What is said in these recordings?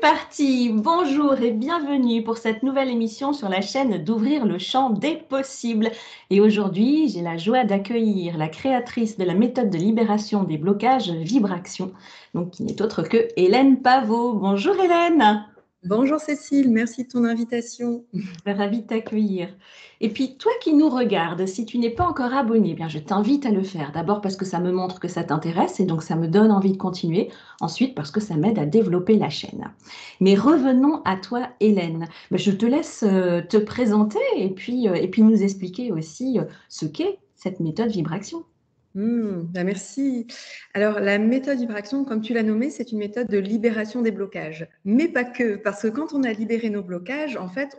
parti! Bonjour et bienvenue pour cette nouvelle émission sur la chaîne d'Ouvrir le champ des possibles. Et aujourd'hui, j'ai la joie d'accueillir la créatrice de la méthode de libération des blocages Vibraction, donc qui n'est autre que Hélène Pavot. Bonjour Hélène! Bonjour Cécile, merci de ton invitation. Ravie de t'accueillir. Et puis, toi qui nous regardes, si tu n'es pas encore abonné, eh bien, je t'invite à le faire. D'abord parce que ça me montre que ça t'intéresse et donc ça me donne envie de continuer. Ensuite, parce que ça m'aide à développer la chaîne. Mais revenons à toi, Hélène. Ben, je te laisse te présenter et puis nous expliquer aussi ce qu'est cette méthode Vibraction. Merci. Alors, la méthode Vibraction, comme tu l'as nommée, c'est une méthode de libération des blocages. Mais pas que, parce que quand on a libéré nos blocages, en fait,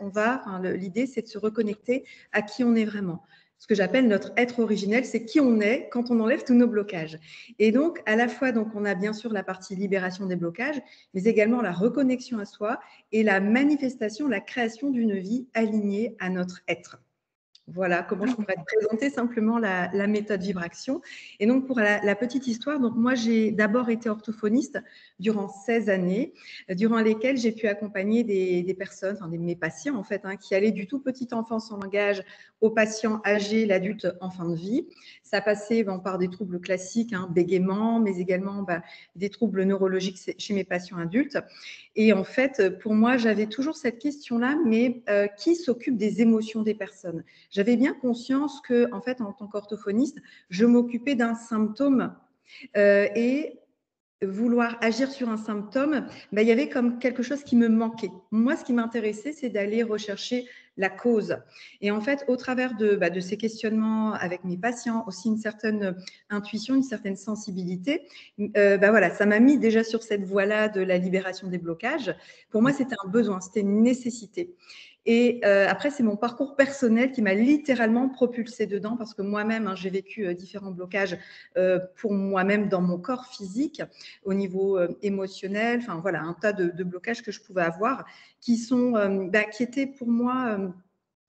l'idée, c'est de se reconnecter à qui on est vraiment. Ce que j'appelle notre être originel, c'est qui on est quand on enlève tous nos blocages. Et donc, à la fois, donc, on a bien sûr la partie libération des blocages, mais également la reconnexion à soi et la manifestation, la création d'une vie alignée à notre être. Voilà comment je pourrais te présenter simplement la méthode Vibraction. Et donc, pour la petite histoire, donc moi, j'ai d'abord été orthophoniste durant 16 années, durant lesquelles j'ai pu accompagner des personnes, mes patients en fait, qui allaient du tout petit enfant sans langage au patient âgé, l'adulte en fin de vie. Ça passait par des troubles classiques, bégaiement, mais également des troubles neurologiques chez mes patients adultes. Et en fait, pour moi, j'avais toujours cette question-là, mais qui s'occupe des émotions des personnes? J'avais bien conscience que, en fait, en tant qu'orthophoniste, je m'occupais d'un symptôme et vouloir agir sur un symptôme, il y avait comme quelque chose qui me manquait. Moi, ce qui m'intéressait, c'est d'aller rechercher la cause. Et en fait, au travers de ces questionnements avec mes patients, aussi une certaine intuition, une certaine sensibilité, voilà, ça m'a mis déjà sur cette voie-là de la libération des blocages. Pour moi, c'était un besoin, c'était une nécessité. Et après, c'est mon parcours personnel qui m'a littéralement propulsée dedans parce que moi-même, j'ai vécu différents blocages pour moi-même dans mon corps physique, au niveau émotionnel, enfin voilà, un tas de blocages que je pouvais avoir qui étaient pour moi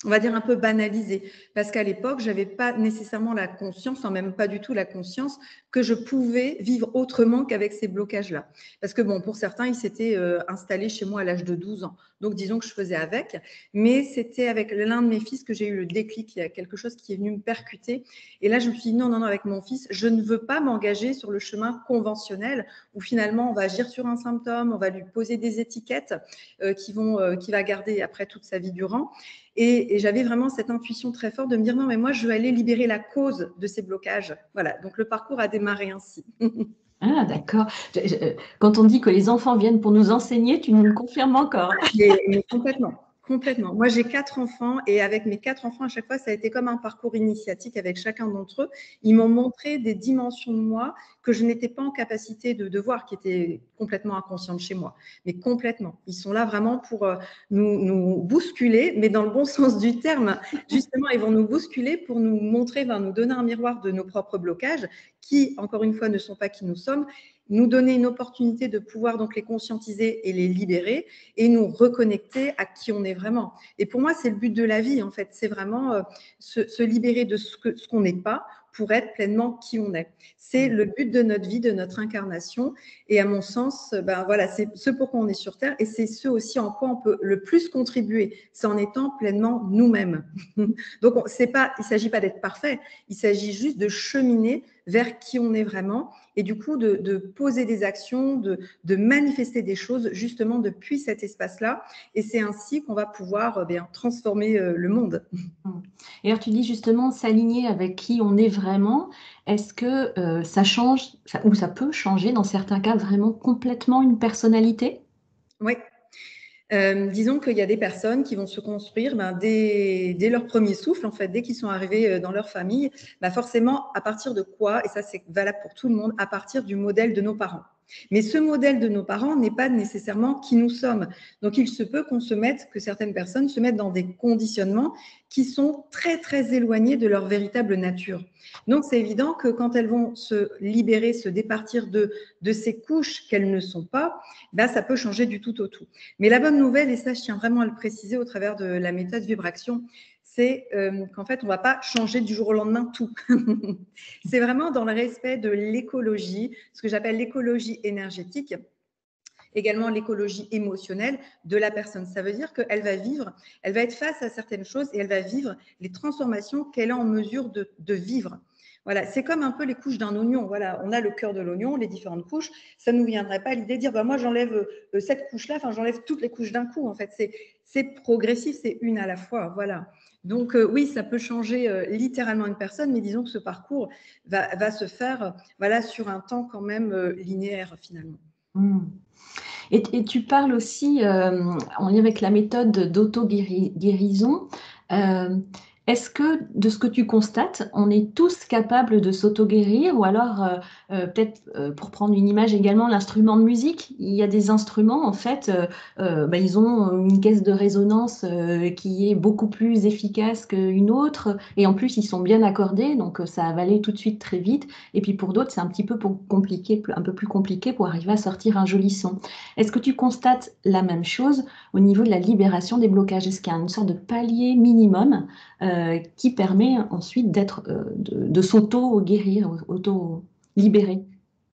on va dire un peu banalisé, parce qu'à l'époque, je n'avais pas nécessairement la conscience, même pas du tout la conscience, que je pouvais vivre autrement qu'avec ces blocages-là. Parce que bon, pour certains, ils s'étaient installés chez moi à l'âge de 12 ans, donc disons que je faisais avec, mais c'était avec l'un de mes fils que j'ai eu le déclic, il y a quelque chose qui est venu me percuter, et là je me suis dit non, avec mon fils, je ne veux pas m'engager sur le chemin conventionnel, où finalement on va agir sur un symptôme, on va lui poser des étiquettes qu'il va garder après toute sa vie durant. Et j'avais vraiment cette intuition très forte de me dire non, mais moi, je veux aller libérer la cause de ces blocages. Voilà, donc le parcours a démarré ainsi. Ah, d'accord. Quand on dit que les enfants viennent pour nous enseigner, tu nous le confirmes encore. Mais complètement. Complètement. Moi, j'ai 4 enfants et avec mes 4 enfants, à chaque fois, ça a été comme un parcours initiatique avec chacun d'entre eux. Ils m'ont montré des dimensions de moi que je n'étais pas en capacité de voir, qui étaient complètement inconscientes chez moi. Mais complètement. Ils sont là vraiment pour nous bousculer, mais dans le bon sens du terme. Justement, ils vont nous bousculer pour nous montrer, nous donner un miroir de nos propres blocages qui, encore une fois, ne sont pas qui nous sommes, nous donner une opportunité de pouvoir donc les conscientiser et les libérer et nous reconnecter à qui on est vraiment. Et pour moi, c'est le but de la vie, en fait. C'est vraiment se libérer de ce qu'on n'est pas pour être pleinement qui on est. C'est le but de notre vie, de notre incarnation. Et à mon sens, voilà, c'est ce pourquoi on est sur Terre et c'est ce aussi en quoi on peut le plus contribuer. C'est en étant pleinement nous-mêmes. Donc, il ne s'agit pas d'être parfait. Il s'agit juste de cheminer vers qui on est vraiment et du coup de poser des actions, de manifester des choses justement depuis cet espace-là. Et c'est ainsi qu'on va pouvoir transformer le monde. Et alors, tu dis justement s'aligner avec qui on est vraiment. Est-ce que ça change, ou ça peut changer dans certains cas vraiment complètement une personnalité? Oui. Disons qu'il y a des personnes qui vont se construire dès leur premier souffle, en fait, dès qu'ils sont arrivés dans leur famille, forcément, à partir de quoi, et ça c'est valable pour tout le monde, à partir du modèle de nos parents. Mais ce modèle de nos parents n'est pas nécessairement qui nous sommes. Donc, il se peut que certaines personnes se mettent dans des conditionnements qui sont très, très éloignés de leur véritable nature. Donc, c'est évident que quand elles vont se libérer, se départir de ces couches qu'elles ne sont pas, ça peut changer du tout au tout. Mais la bonne nouvelle, et ça, je tiens vraiment à le préciser au travers de la méthode Vibraction, c'est qu'en fait, on ne va pas changer du jour au lendemain tout. C'est vraiment dans le respect de l'écologie, ce que j'appelle l'écologie énergétique. également l'écologie émotionnelle de la personne. Ça veut dire qu'elle va vivre, elle va être face à certaines choses et elle va vivre les transformations qu'elle est en mesure de vivre. Voilà, c'est comme un peu les couches d'un oignon. Voilà, on a le cœur de l'oignon, les différentes couches. Ça ne nous viendrait pas l'idée de dire, bah, moi, j'enlève cette couche-là, enfin, j'enlève toutes les couches d'un coup. En fait, c'est progressif, c'est une à la fois. Voilà. Donc, oui, ça peut changer littéralement une personne, mais disons que ce parcours va se faire voilà, sur un temps quand même linéaire, finalement. Mm. Et tu parles aussi, en lien avec la méthode d'auto-guérison, euh, est-ce que, de ce que tu constates, on est tous capables de s'auto-guérir ou alors, peut-être, pour prendre une image également, l'instrument de musique, il y a des instruments, en fait, bah, ils ont une caisse de résonance qui est beaucoup plus efficace qu'une autre, et en plus, ils sont bien accordés, donc ça va aller tout de suite très vite, et puis pour d'autres, c'est un petit peu compliqué, un peu plus compliqué pour arriver à sortir un joli son. Est-ce que tu constates la même chose au niveau de la libération des blocages? Est-ce qu'il y a une sorte de palier minimum qui permet ensuite de s'auto-guérir, auto-libérer?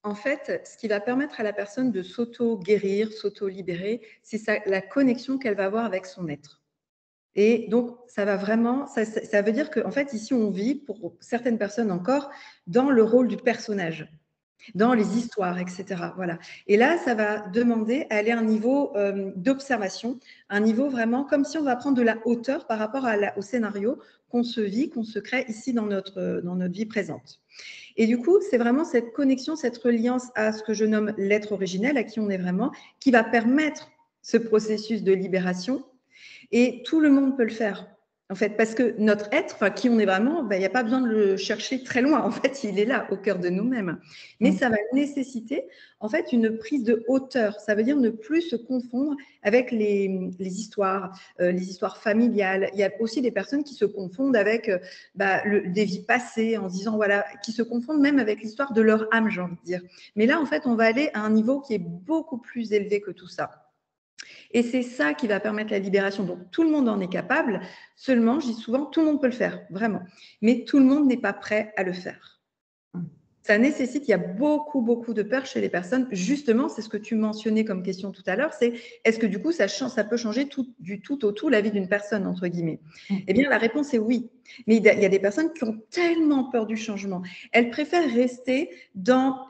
En fait, ce qui va permettre à la personne de s'auto-guérir, s'auto-libérer, c'est la connexion qu'elle va avoir avec son être. Et donc, ça va vraiment, ça veut dire qu'en fait, ici, on vit, pour certaines personnes encore, dans le rôle du personnage, dans les histoires, etc. Voilà. Et là, ça va demander à aller à un niveau d'observation, un niveau vraiment comme si on va prendre de la hauteur par rapport au scénario qu'on se vit, qu'on se crée ici dans notre vie présente. Et du coup, c'est vraiment cette connexion, cette reliance à ce que je nomme l'être originel, à qui on est vraiment, qui va permettre ce processus de libération. Et tout le monde peut le faire, en fait, parce que notre être, enfin, qui on est vraiment, ben, il n'y a pas besoin de le chercher très loin. En fait, il est là, au cœur de nous-mêmes. Mais ça va nécessiter, en fait, une prise de hauteur. Ça veut dire ne plus se confondre avec les histoires familiales. Il y a aussi des personnes qui se confondent avec des vies passées, en se disant, voilà, qui se confondent même avec l'histoire de leur âme, j'ai envie de dire. Mais là, en fait, on va aller à un niveau qui est beaucoup plus élevé que tout ça. Et c'est ça qui va permettre la libération. Donc, tout le monde en est capable. Seulement, je dis souvent, tout le monde peut le faire, vraiment. Mais tout le monde n'est pas prêt à le faire. Ça nécessite, il y a beaucoup, beaucoup de peur chez les personnes. Justement, c'est ce que tu mentionnais comme question tout à l'heure, c'est est-ce que du coup, ça peut changer du tout au tout la vie d'une personne, entre guillemets? Eh bien, la réponse est oui. Mais il y a des personnes qui ont tellement peur du changement. Elles préfèrent rester dans,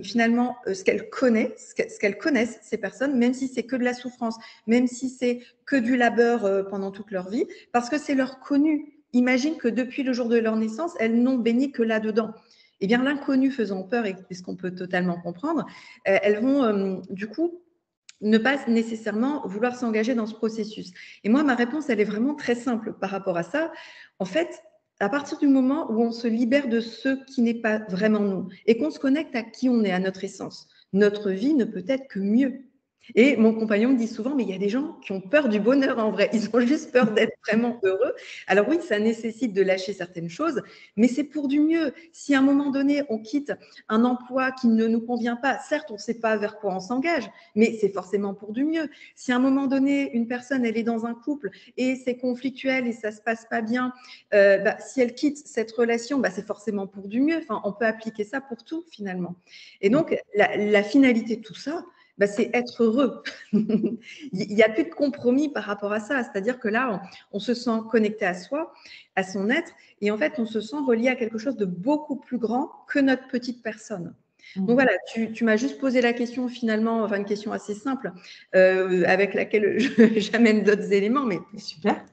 finalement, ce qu'elles connaissent, ces personnes, même si c'est que de la souffrance, même si c'est que du labeur pendant toute leur vie, parce que c'est leur connu. Imagine que depuis le jour de leur naissance, elles n'ont baigné que là-dedans. Eh bien, l'inconnu faisant peur, et ce qu'on peut totalement comprendre, elles vont du coup ne pas nécessairement vouloir s'engager dans ce processus. Et moi, ma réponse, elle est vraiment très simple par rapport à ça. En fait, à partir du moment où on se libère de ce qui n'est pas vraiment nous et qu'on se connecte à qui on est, à notre essence, notre vie ne peut être que mieux. Et mon compagnon me dit souvent, mais il y a des gens qui ont peur du bonheur en vrai. Ils ont juste peur d'être vraiment heureux. Alors oui, ça nécessite de lâcher certaines choses, mais c'est pour du mieux. Si à un moment donné, on quitte un emploi qui ne nous convient pas, certes, on ne sait pas vers quoi on s'engage, mais c'est forcément pour du mieux. Si à un moment donné, une personne, elle est dans un couple et c'est conflictuel et ça ne se passe pas bien, si elle quitte cette relation, c'est forcément pour du mieux. Enfin, on peut appliquer ça pour tout finalement. Et donc, la finalité de tout ça, c'est être heureux. Il n'y a plus de compromis par rapport à ça. C'est-à-dire que là, on se sent connecté à soi, à son être, et en fait, on se sent relié à quelque chose de beaucoup plus grand que notre petite personne. Donc voilà, tu m'as juste posé la question finalement, enfin une question assez simple, avec laquelle j'amène d'autres éléments, mais Super.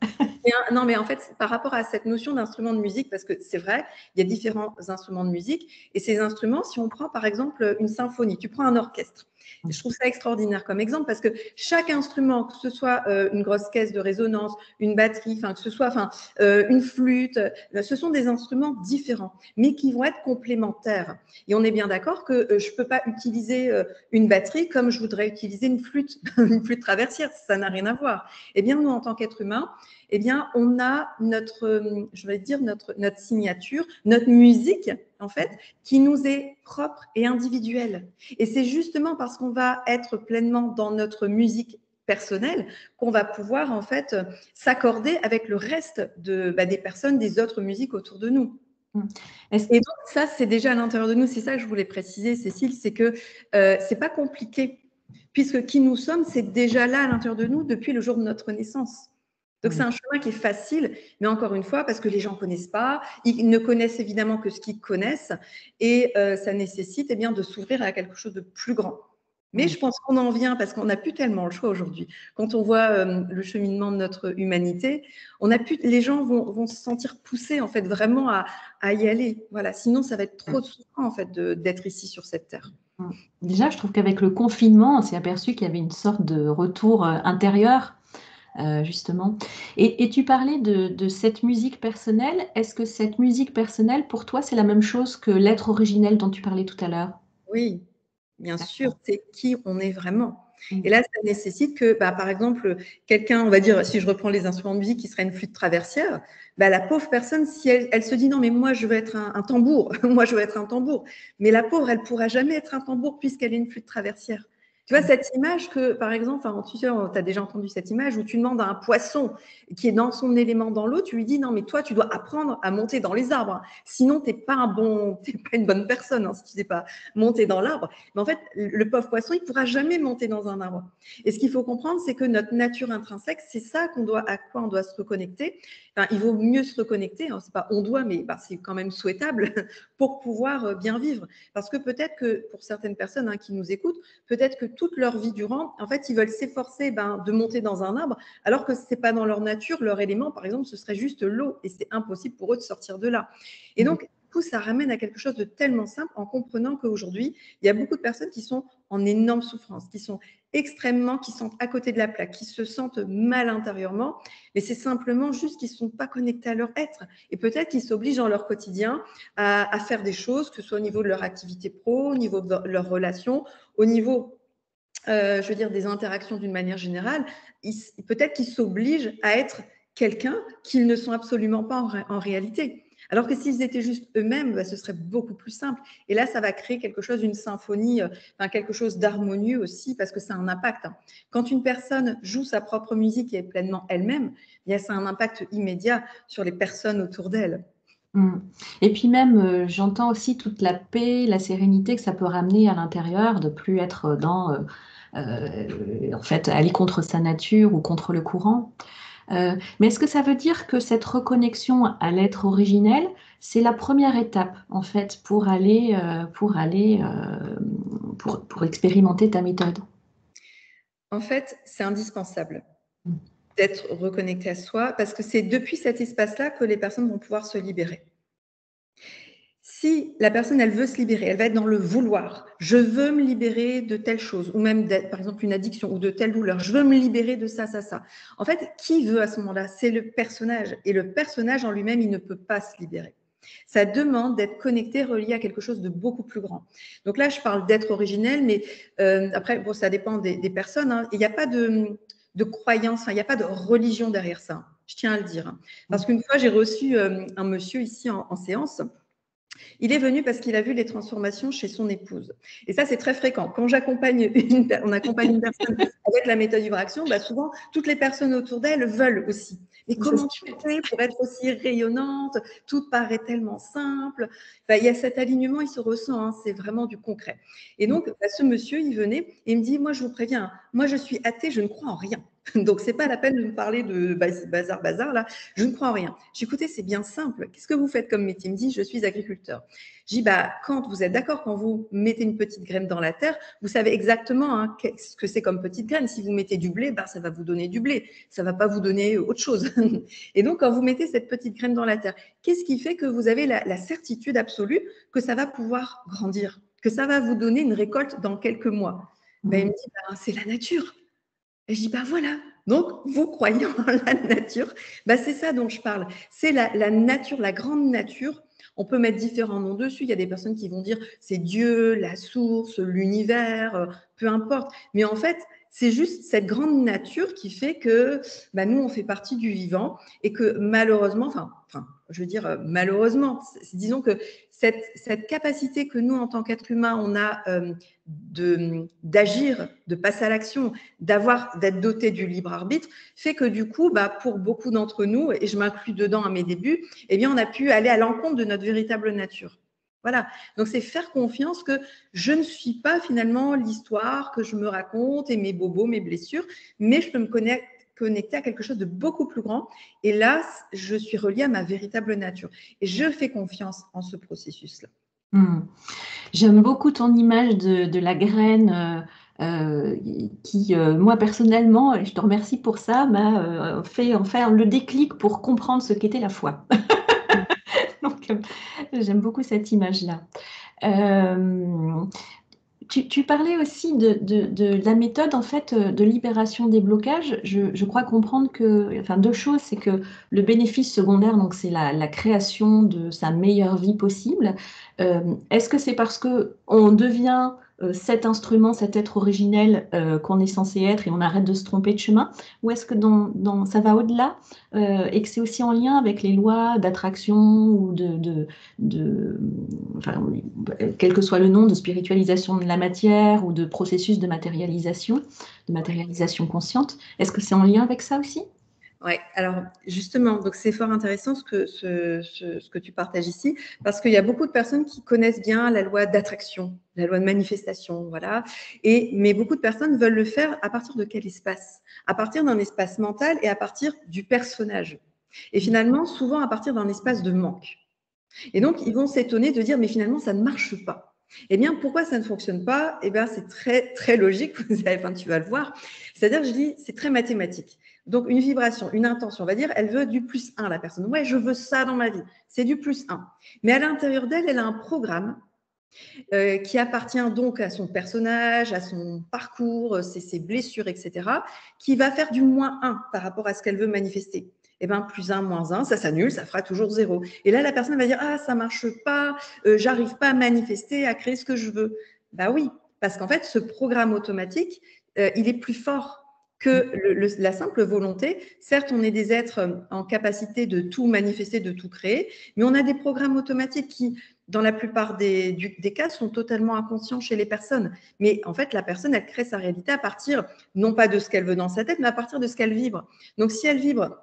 non, mais en fait, par rapport à cette notion d'instrument de musique, parce que c'est vrai, il y a différents instruments de musique, et ces instruments, si on prend par exemple une symphonie, tu prends un orchestre. Je trouve ça extraordinaire comme exemple parce que chaque instrument, que ce soit une grosse caisse de résonance, une batterie, que ce soit une flûte, ce sont des instruments différents, mais qui vont être complémentaires. Et on est bien d'accord que je ne peux pas utiliser une batterie comme je voudrais utiliser une flûte, une flûte traversière, ça n'a rien à voir. Eh bien, nous, en tant qu'être humain, eh bien, on a notre signature, notre musique, en fait, qui nous est propre et individuelle. Et c'est justement parce qu'on va être pleinement dans notre musique personnelle qu'on va pouvoir, en fait, s'accorder avec le reste des personnes, des autres musiques autour de nous. Et donc, ça, c'est déjà à l'intérieur de nous. C'est ça que je voulais préciser, Cécile, c'est que c'est pas compliqué. puisque qui nous sommes, c'est déjà là à l'intérieur de nous depuis le jour de notre naissance. Donc, c'est un chemin qui est facile, mais encore une fois, parce que les gens ne connaissent pas, ils ne connaissent évidemment que ce qu'ils connaissent, et ça nécessite eh bien, de s'ouvrir à quelque chose de plus grand. Mais je pense qu'on en vient, parce qu'on n'a plus tellement le choix aujourd'hui. Quand on voit le cheminement de notre humanité, les gens vont se sentir poussés, en fait, vraiment à y aller. Voilà. Sinon, ça va être trop souffrant, en fait, d'être ici sur cette terre. Déjà, je trouve qu'avec le confinement, on s'est aperçu qu'il y avait une sorte de retour intérieur, justement. Et tu parlais de cette musique personnelle. Est-ce que cette musique personnelle, pour toi, c'est la même chose que l'être originel dont tu parlais tout à l'heure? Oui, bien sûr, c'est qui on est vraiment. Mm. Et là, ça nécessite que, par exemple, quelqu'un, on va dire, si je reprends les instruments de musique, qui serait une flûte traversière, la pauvre personne, si elle se dit non, mais moi, je veux être un tambour, moi, je veux être un tambour, mais la pauvre, elle ne pourra jamais être un tambour puisqu'elle est une flûte traversière. Tu vois, cette image que, par exemple, tu sais, tu as déjà entendu cette image où tu demandes à un poisson qui est dans son élément dans l'eau, tu lui dis non, mais toi, tu dois apprendre à monter dans les arbres. Sinon, tu n'es pas une bonne personne si tu ne sais pas monter dans l'arbre. Mais en fait, le pauvre poisson, il ne pourra jamais monter dans un arbre. Et ce qu'il faut comprendre, c'est que notre nature intrinsèque, c'est ça à quoi on doit se reconnecter. Enfin, il vaut mieux se reconnecter, c'est pas on doit, mais c'est quand même souhaitable pour pouvoir bien vivre. Parce que peut-être que pour certaines personnes qui nous écoutent, peut-être que toute leur vie durant, en fait, ils veulent s'efforcer de monter dans un arbre, alors que ce n'est pas dans leur nature, leur élément, par exemple, ce serait juste l'eau, et c'est impossible pour eux de sortir de là. Et donc, ça ramène à quelque chose de tellement simple en comprenant qu'aujourd'hui, il y a beaucoup de personnes qui sont en énorme souffrance, qui sont à côté de la plaque, qui se sentent mal intérieurement, mais c'est simplement juste qu'ils ne sont pas connectés à leur être. Et peut-être qu'ils s'obligent dans leur quotidien à faire des choses, que ce soit au niveau de leur activité pro, au niveau de leurs relations, au niveau, je veux dire, des interactions d'une manière générale. Peut-être qu'ils s'obligent à être quelqu'un qu'ils ne sont absolument pas en réalité. Alors que s'ils étaient juste eux-mêmes, ce serait beaucoup plus simple. Et là, ça va créer quelque chose, une symphonie, quelque chose d'harmonieux aussi, parce que ça a un impact. Quand une personne joue sa propre musique et est pleinement elle-même, ça a un impact immédiat sur les personnes autour d'elle. Et puis même, j'entends aussi toute la paix, la sérénité que ça peut ramener à l'intérieur, de plus être en fait, aller contre sa nature ou contre le courant. Mais est-ce que ça veut dire que cette reconnexion à l'être originel, c'est la première étape, en fait, pour expérimenter ta méthode? En fait, c'est indispensable d'être reconnecté à soi, parce que c'est depuis cet espace-là que les personnes vont pouvoir se libérer. Si la personne, elle veut se libérer, elle va être dans le vouloir. Je veux me libérer de telle chose, ou même par exemple une addiction ou de telle douleur. Je veux me libérer de ça, ça, ça. En fait, qui veut à ce moment-là? C'est le personnage. Et le personnage en lui-même, il ne peut pas se libérer. Ça demande d'être connecté, relié à quelque chose de beaucoup plus grand. Donc là, je parle d'être originel, mais après, ça dépend des personnes. Il n'y a pas de croyance, il n'y a pas de religion derrière ça. Je tiens à le dire. Parce qu'une fois, j'ai reçu un monsieur ici en séance. Il est venu parce qu'il a vu les transformations chez son épouse. Et ça, c'est très fréquent. Quand on accompagne une personne avec la méthode Vibration, souvent, toutes les personnes autour d'elle veulent aussi. Mais comment tu fais pour être aussi rayonnante? Tout paraît tellement simple. Il y a cet alignement, il se ressent, c'est vraiment du concret. Et donc, ce monsieur, il venait et il me dit, moi, je vous préviens, moi, je suis athée, je ne crois en rien. Donc, ce n'est pas la peine de me parler de bazar, là. Je ne crois en rien. J'ai écouté, c'est bien simple. Qu'est-ce que vous faites comme métier? Il me dit, je suis agriculteur. J'ai dit, quand vous êtes d'accord, quand vous mettez une petite graine dans la terre, vous savez exactement ce que c'est comme petite graine. Si vous mettez du blé, ça va vous donner du blé. Ça ne va pas vous donner autre chose. Et donc, quand vous mettez cette petite graine dans la terre, qu'est-ce qui fait que vous avez la certitude absolue que ça va pouvoir grandir, que ça va vous donner une récolte dans quelques mois? Il me dit, c'est la nature. Et je dis, voilà, donc vous croyez en la nature, c'est ça dont je parle. C'est la nature, la grande nature. On peut mettre différents noms dessus. Il y a des personnes qui vont dire c'est Dieu, la source, l'univers, peu importe. Mais en fait, c'est juste cette grande nature qui fait que nous, on fait partie du vivant et que malheureusement, je veux dire malheureusement, disons que cette capacité que nous, en tant qu'être humain, on a d'agir, de passer à l'action, d'être doté du libre arbitre, fait que du coup, pour beaucoup d'entre nous, et je m'inclus dedans à mes débuts, on a pu aller à l'encontre de notre véritable nature. Voilà. Donc, c'est faire confiance que je ne suis pas finalement l'histoire que je me raconte et mes bobos, mes blessures, mais je peux me connecter à quelque chose de beaucoup plus grand. Et là, je suis reliée à ma véritable nature. Et je fais confiance en ce processus-là. J'aime beaucoup ton image de la graine qui, moi personnellement, et je te remercie pour ça, m'a fait en faire le déclic pour comprendre ce qu'était la foi. Donc, j'aime beaucoup cette image-là. Euh, tu parlais aussi de la méthode en fait de libération des blocages. Je crois comprendre que, enfin, deux choses, c'est que le bénéfice secondaire, donc c'est la création de sa meilleure vie possible. Est-ce que c'est parce que on devient cet instrument, cet être originel qu'on est censé être et on arrête de se tromper de chemin, ou est-ce que ça va au-delà et que c'est aussi en lien avec les lois d'attraction ou de enfin, quel que soit le nom, de spiritualisation de la matière ou de processus de matérialisation consciente. Est-ce que c'est en lien avec ça aussi? Oui, alors justement, donc c'est fort intéressant ce que tu partages ici, parce qu'il y a beaucoup de personnes qui connaissent bien la loi d'attraction, la loi de manifestation, voilà. Mais beaucoup de personnes veulent le faire à partir de quel espace? À partir d'un espace mental et à partir du personnage. Et finalement, souvent à partir d'un espace de manque. Et donc, ils vont s'étonner de dire, mais finalement, ça ne marche pas. Eh bien, pourquoi ça ne fonctionne pas? Eh bien, c'est très, très logique. Enfin, tu vas le voir. C'est-à-dire, je dis, c'est très mathématique. Donc, une vibration, une intention, on va dire, elle veut du plus 1, la personne. Ouais, je veux ça dans ma vie. C'est du plus 1. Mais à l'intérieur d'elle, elle a un programme qui appartient donc à son personnage, à son parcours, ses blessures, etc., qui va faire du moins 1 par rapport à ce qu'elle veut manifester. Eh bien, plus 1, moins 1, ça s'annule, ça fera toujours 0. Et là, la personne va dire, ah, ça ne marche pas, j'arrive pas à manifester, à créer ce que je veux. Ben oui, parce qu'en fait, ce programme automatique, il est plus fort que la simple volonté. Certes, on est des êtres en capacité de tout manifester, de tout créer, mais on a des programmes automatiques qui, dans la plupart des cas, sont totalement inconscients chez les personnes. Mais en fait, la personne, elle crée sa réalité à partir, non pas de ce qu'elle veut dans sa tête, mais à partir de ce qu'elle vibre. Donc, si elle vibre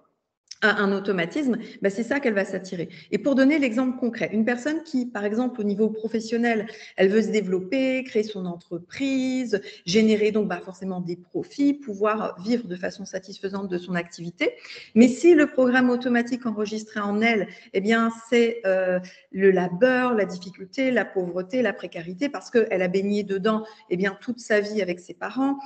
à un automatisme, ben c'est ça qu'elle va s'attirer. Et pour donner l'exemple concret, une personne qui, par exemple, au niveau professionnel, elle veut se développer, créer son entreprise, générer donc forcément des profits, pouvoir vivre de façon satisfaisante de son activité. Mais si le programme automatique enregistré en elle, eh bien, c'est le labeur, la difficulté, la pauvreté, la précarité, parce qu'elle a baigné dedans eh bien, toute sa vie avec ses parents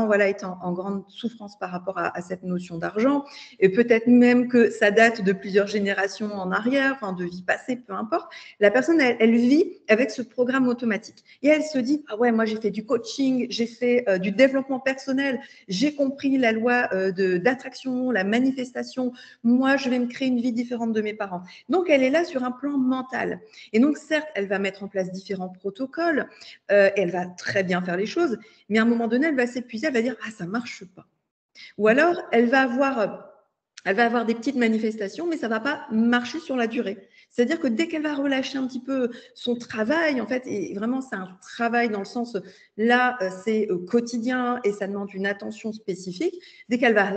voilà, étant en grande souffrance par rapport à cette notion d'argent, et peut-être même que ça date de plusieurs générations en arrière, enfin de vie passée, peu importe. La personne, elle vit avec ce programme automatique. Et elle se dit, ah ouais, moi j'ai fait du coaching, j'ai fait du développement personnel, j'ai compris la loi d'attraction, la manifestation, moi je vais me créer une vie différente de mes parents. Donc elle est là sur un plan mental. Et donc certes, elle va mettre en place différents protocoles, elle va très bien faire les choses, mais à un moment donné, elle va s'épuiser, elle va dire, ah ça marche pas. Ou alors, elle va avoir des petites manifestations, mais ça ne va pas marcher sur la durée. C'est-à-dire que dès qu'elle va relâcher un petit peu son travail, en fait, et vraiment c'est un travail dans le sens, là, c'est quotidien et ça demande une attention spécifique, dès qu'elle va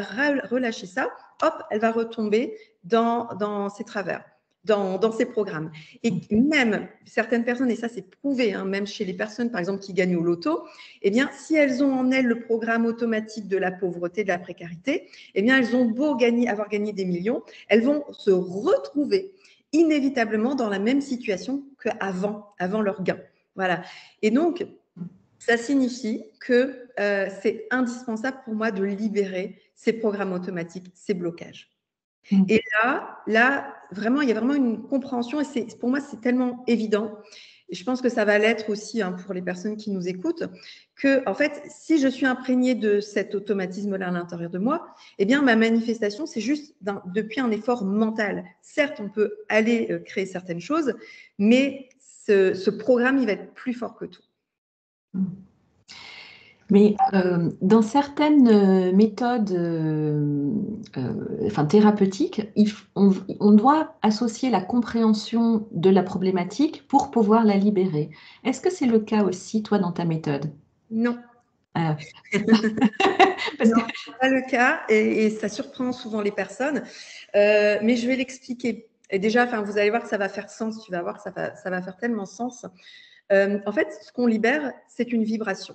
relâcher ça, hop, elle va retomber dans ses travers. Dans ces programmes. Et même certaines personnes, et ça c'est prouvé, hein, même chez les personnes par exemple qui gagnent au loto, eh bien si elles ont en elles le programme automatique de la pauvreté, de la précarité, eh bien elles ont beau avoir gagné des millions, elles vont se retrouver inévitablement dans la même situation qu'avant leur gain. Voilà. Et donc, ça signifie que c'est indispensable pour moi de libérer ces programmes automatiques, ces blocages. Et là, vraiment, il y a vraiment une compréhension et pour moi, c'est tellement évident. Et je pense que ça va l'être aussi pour les personnes qui nous écoutent, que en fait, si je suis imprégnée de cet automatisme-là à l'intérieur de moi, eh bien, ma manifestation, c'est juste depuis un effort mental. Certes, on peut aller créer certaines choses, mais ce programme, il va être plus fort que tout. Mais dans certaines méthodes thérapeutiques, on doit associer la compréhension de la problématique pour pouvoir la libérer. Est-ce que c'est le cas aussi, toi, dans ta méthode? Non. Parce non, ce n'est pas le cas et ça surprend souvent les personnes. Mais je vais l'expliquer. Et déjà, enfin, vous allez voir que ça va faire sens. Tu vas voir que ça va faire tellement sens. En fait, ce qu'on libère, c'est une vibration.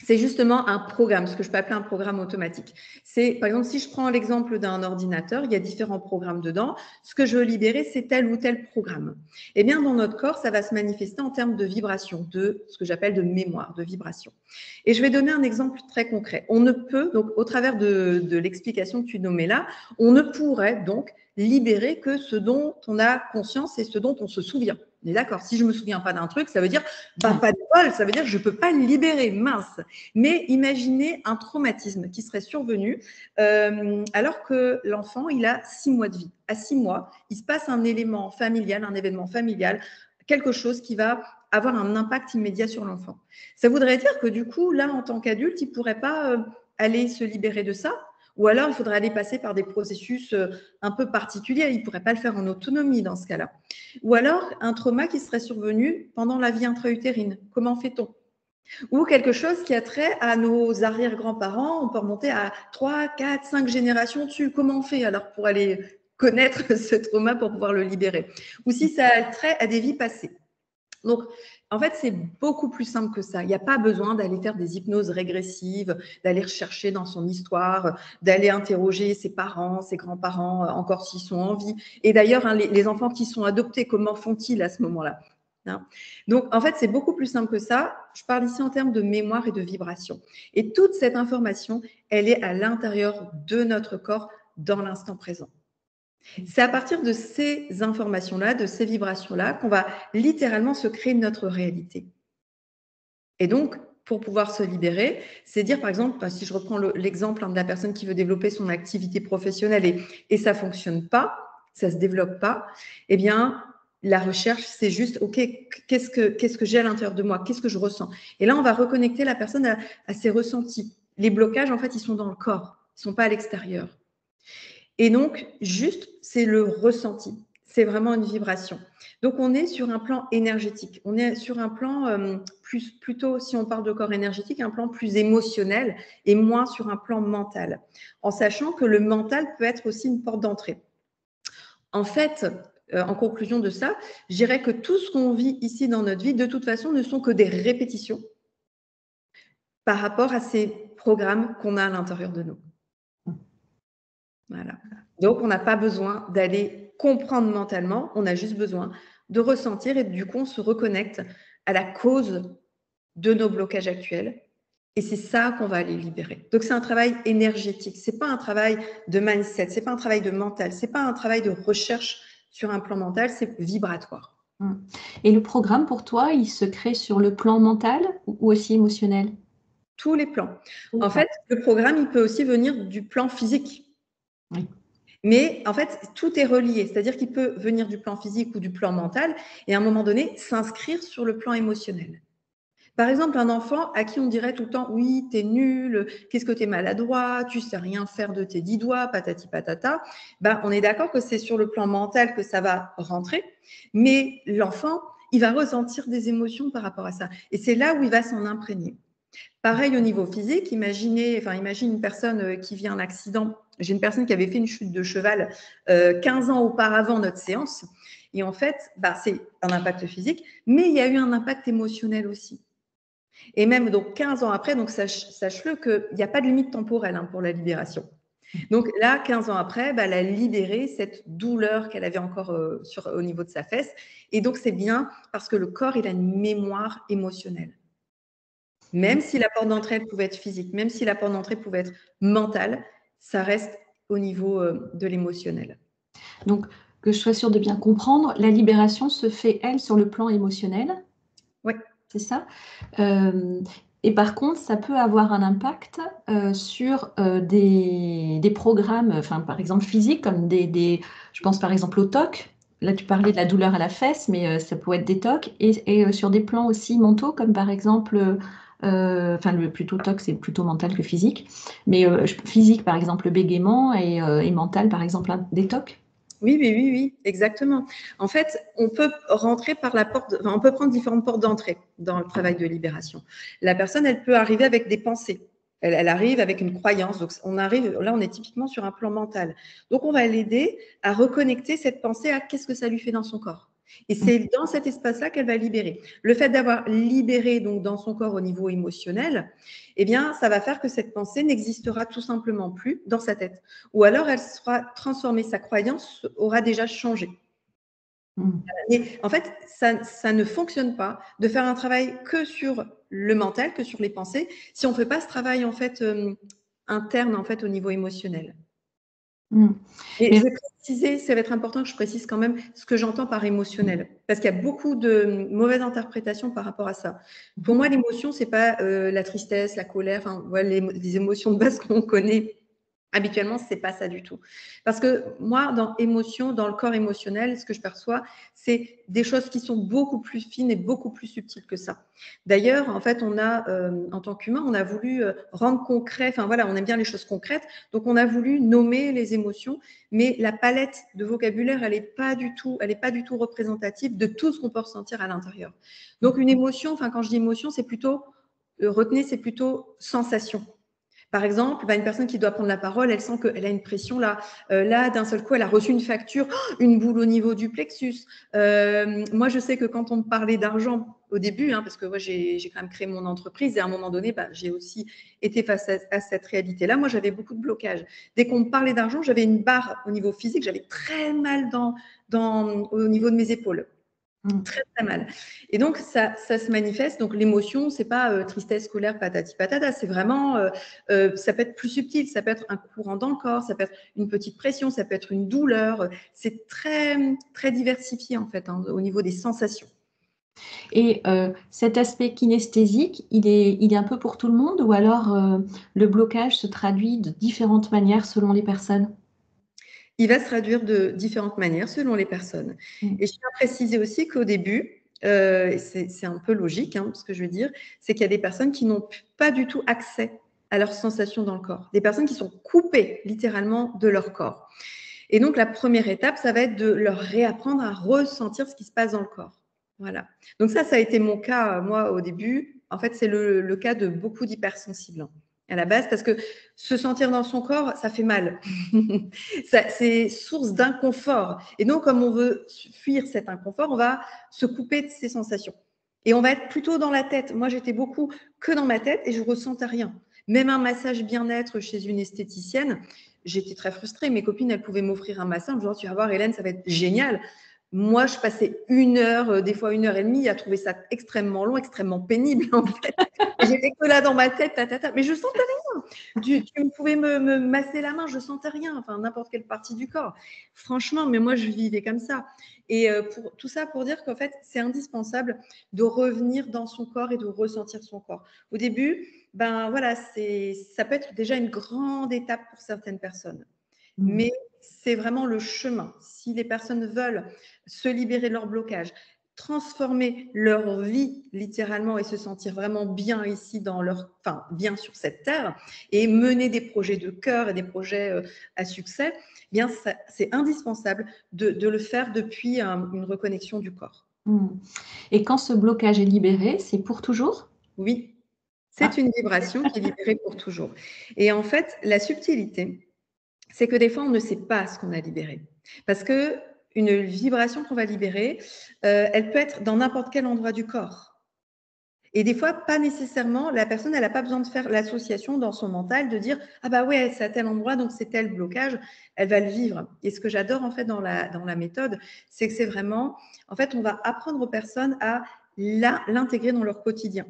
C'est justement un programme, ce que je peux appeler un programme automatique. C'est, par exemple, si je prends l'exemple d'un ordinateur, il y a différents programmes dedans. Ce que je veux libérer, c'est tel ou tel programme. Eh bien, dans notre corps, ça va se manifester en termes de vibration, de ce que j'appelle de mémoire, de vibration. Et je vais donner un exemple très concret. On ne peut, donc, au travers de l'explication que tu nommais là, on ne pourrait donc libérer que ce dont on a conscience et ce dont on se souvient. On est d'accord? Si je ne me souviens pas d'un truc, ça veut dire pas de bol, ça veut dire que je ne peux pas le libérer, mince. Mais imaginez un traumatisme qui serait survenu alors que l'enfant, il a 6 mois de vie. À 6 mois, il se passe un élément familial, un événement familial, quelque chose qui va avoir un impact immédiat sur l'enfant. Ça voudrait dire que du coup, là, en tant qu'adulte, il ne pourrait pas aller se libérer de ça. Ou alors, il faudrait aller passer par des processus un peu particuliers. Il ne pourrait pas le faire en autonomie dans ce cas-là. Ou alors, un trauma qui serait survenu pendant la vie intra-utérine. Comment fait-on? Ou quelque chose qui a trait à nos arrière-grands-parents. On peut remonter à 3, 4, 5 générations dessus. Comment on fait alors pour aller connaître ce trauma pour pouvoir le libérer? Ou si ça a trait à des vies passées. Donc, en fait, c'est beaucoup plus simple que ça. Il n'y a pas besoin d'aller faire des hypnoses régressives, d'aller rechercher dans son histoire, d'aller interroger ses parents, ses grands-parents, encore s'ils sont en vie. Et d'ailleurs, hein, les enfants qui sont adoptés, comment font-ils à ce moment-là? Hein? Donc, en fait, c'est beaucoup plus simple que ça. Je parle ici en termes de mémoire et de vibration. Et toute cette information, elle est à l'intérieur de notre corps dans l'instant présent. C'est à partir de ces informations-là, de ces vibrations-là, qu'on va littéralement se créer notre réalité. Et donc, pour pouvoir se libérer, c'est dire, par exemple, si je reprends l'exemple de la personne qui veut développer son activité professionnelle et ça ne fonctionne pas, ça ne se développe pas, eh bien, la recherche, c'est juste, OK, qu'est-ce que j'ai à l'intérieur de moi? Qu'est-ce que je ressens? Et là, on va reconnecter la personne à ses ressentis. Les blocages, en fait, ils sont dans le corps, ils ne sont pas à l'extérieur. Et donc, juste, c'est le ressenti. C'est vraiment une vibration. Donc, on est sur un plan énergétique. On est sur un plan plutôt, si on parle de corps énergétique, un plan plus émotionnel et moins sur un plan mental. En sachant que le mental peut être aussi une porte d'entrée. En fait, en conclusion de ça, je dirais que tout ce qu'on vit ici dans notre vie, de toute façon, ne sont que des répétitions par rapport à ces programmes qu'on a à l'intérieur de nous. Voilà. Donc, on n'a pas besoin d'aller comprendre mentalement, on a juste besoin de ressentir et du coup, on se reconnecte à la cause de nos blocages actuels. Et c'est ça qu'on va aller libérer. Donc, c'est un travail énergétique. Ce n'est pas un travail de mindset, ce n'est pas un travail de mental, ce n'est pas un travail de recherche sur un plan mental, c'est vibratoire. Et le programme, pour toi, il se crée sur le plan mental ou aussi émotionnel? Tous les plans. En fait, le programme, il peut aussi venir du plan physique. Oui. Mais en fait, tout est relié, c'est-à-dire qu'il peut venir du plan physique ou du plan mental et à un moment donné, s'inscrire sur le plan émotionnel. Par exemple, un enfant à qui on dirait tout le temps « oui, t'es nul, qu'est-ce que t'es maladroit, tu sais rien faire de tes 10 doigts, patati patata », ben, on est d'accord que c'est sur le plan mental que ça va rentrer, mais l'enfant, il va ressentir des émotions par rapport à ça. Et c'est là où il va s'en imprégner. Pareil au niveau physique, imagine une personne qui vit un accident. J'ai une personne qui avait fait une chute de cheval 15 ans auparavant notre séance. Et en fait, c'est un impact physique, mais il y a eu un impact émotionnel aussi. Et même donc 15 ans après, donc sache-le qu'il n'y a pas de limite temporelle pour la libération. Donc là, 15 ans après, elle a libéré cette douleur qu'elle avait encore au niveau de sa fesse. Et donc, c'est bien parce que le corps, il a une mémoire émotionnelle. Même si la porte d'entrée pouvait être physique, même si la porte d'entrée pouvait être mentale, ça reste au niveau de l'émotionnel. Donc, que je sois sûre de bien comprendre, la libération se fait, elle, sur le plan émotionnel? Oui. C'est ça? Et par contre, ça peut avoir un impact sur des programmes, par exemple physiques, comme je pense par exemple au TOC. Là, tu parlais de la douleur à la fesse, mais ça peut être des TOC. Et sur des plans aussi mentaux, comme par exemple, plutôt TOC, c'est plutôt mental que physique. Mais physique, par exemple, le bégaiement, et mental, par exemple, des TOC. Oui, exactement. En fait, on peut rentrer par la porte, on peut prendre différentes portes d'entrée dans le travail de libération. La personne, elle peut arriver avec des pensées. Elle arrive avec une croyance. Donc, là, on est typiquement sur un plan mental. Donc, on va l'aider à reconnecter cette pensée à qu'est-ce que ça lui fait dans son corps. Et c'est dans cet espace-là qu'elle va libérer. Le fait d'avoir libéré donc dans son corps au niveau émotionnel, eh bien, ça va faire que cette pensée n'existera tout simplement plus dans sa tête. Ou alors, elle sera transformée. Sa croyance aura déjà changé. Et en fait, ça ne fonctionne pas de faire un travail que sur le mental, que sur les pensées, si on ne fait pas ce travail en fait interne en fait au niveau émotionnel. Et je vais préciser, ça va être important que je précise quand même ce que j'entends par émotionnel, parce qu'il y a beaucoup de mauvaises interprétations par rapport à ça. Pour moi, l'émotion, c'est pas la tristesse, la colère, enfin, voilà, les émotions de base qu'on connaît. Habituellement, c'est pas ça du tout. Parce que moi, dans émotion, dans le corps émotionnel, ce que je perçois, c'est des choses qui sont beaucoup plus fines et beaucoup plus subtiles que ça. D'ailleurs, en fait, on a, en tant qu'humain, on a voulu rendre concret, enfin voilà, on aime bien les choses concrètes, donc on a voulu nommer les émotions, mais la palette de vocabulaire, elle n'est pas du tout représentative de tout ce qu'on peut ressentir à l'intérieur. Donc une émotion, enfin quand je dis émotion, c'est plutôt, retenez, c'est plutôt sensation. Par exemple, une personne qui doit prendre la parole, elle sent qu'elle a une pression là. Là, d'un seul coup, elle a reçu une facture, une boule au niveau du plexus. Moi, je sais que quand on me parlait d'argent au début, parce que moi, j'ai quand même créé mon entreprise et à un moment donné, j'ai aussi été face à cette réalité-là. Moi, j'avais beaucoup de blocages. Dès qu'on me parlait d'argent, j'avais une barre au niveau physique, j'avais très mal au niveau de mes épaules. Très, très mal. Et donc, ça se manifeste. Donc, l'émotion, c'est pas tristesse, colère, patati patata. C'est vraiment, ça peut être plus subtil. Ça peut être un courant dans le corps, ça peut être une petite pression, ça peut être une douleur. C'est très, très diversifié, en fait, au niveau des sensations. Et cet aspect kinesthésique, il est un peu pour tout le monde ou alors le blocage se traduit de différentes manières selon les personnes? Il va se traduire de différentes manières selon les personnes. Et je tiens à préciser aussi qu'au début, c'est un peu logique, ce que je veux dire, c'est qu'il y a des personnes qui n'ont pas du tout accès à leurs sensations dans le corps. Des personnes qui sont coupées littéralement de leur corps. Et donc, la première étape, ça va être de leur réapprendre à ressentir ce qui se passe dans le corps. Voilà. Donc ça a été mon cas, moi, au début. En fait, c'est le cas de beaucoup d'hypersensibles à la base, parce que se sentir dans son corps, ça fait mal. C'est source d'inconfort. Et donc, comme on veut fuir cet inconfort, on va se couper de ces sensations. Et on va être plutôt dans la tête. Moi, j'étais beaucoup que dans ma tête et je ne ressentais rien. Même un massage bien-être chez une esthéticienne, j'étais très frustrée. Mes copines, elles pouvaient m'offrir un massage en me disant, tu vas voir, Hélène, ça va être génial. Moi, je passais 1 heure, des fois 1 heure et demie, à trouver ça extrêmement long, extrêmement pénible, en fait. J'étais que là dans ma tête, mais je sentais rien. Tu pouvais me masser la main, je sentais rien, enfin, n'importe quelle partie du corps. Franchement, mais moi, je vivais comme ça. Et tout ça pour dire qu'en fait, c'est indispensable de revenir dans son corps et de ressentir son corps. Au début, voilà, ça peut être déjà une grande étape pour certaines personnes. Mais c'est vraiment le chemin. Si les personnes veulent se libérer de leur blocage, transformer leur vie littéralement et se sentir vraiment bien ici bien sur cette terre et mener des projets de cœur et des projets à succès, bien c'est indispensable de le faire depuis une reconnexion du corps. Et quand ce blocage est libéré, c'est pour toujours? Oui, c'est une vibration qui est libérée pour toujours. Et en fait, la subtilité, c'est que des fois, on ne sait pas ce qu'on a libéré. Parce que une vibration qu'on va libérer, elle peut être dans n'importe quel endroit du corps. Et des fois, pas nécessairement, la personne, elle n'a pas besoin de faire l'association dans son mental, de dire « Ah bah ouais, c'est à tel endroit, donc c'est tel blocage », elle va le vivre. Et ce que j'adore en fait dans la méthode, c'est que c'est vraiment, en fait, on va apprendre aux personnes à l'intégrer dans leur quotidien.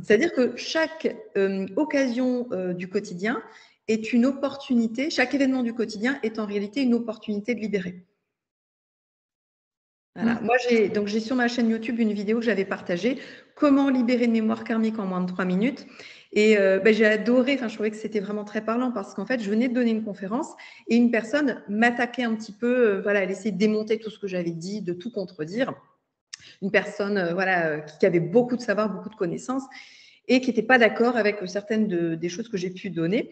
C'est-à-dire que chaque occasion du quotidien est une opportunité, chaque événement du quotidien est en réalité une opportunité de libérer. Voilà. Moi, j'ai sur ma chaîne YouTube une vidéo que j'avais partagée, comment libérer une mémoire karmique en moins de 3 minutes. Et j'ai adoré, je trouvais que c'était vraiment très parlant parce qu'en fait, je venais de donner une conférence et une personne m'attaquait un petit peu, elle essayait de démonter tout ce que j'avais dit, de tout contredire. Une personne qui avait beaucoup de savoir, beaucoup de connaissances. et qui n'étaient pas d'accord avec certaines des choses que j'ai pu donner.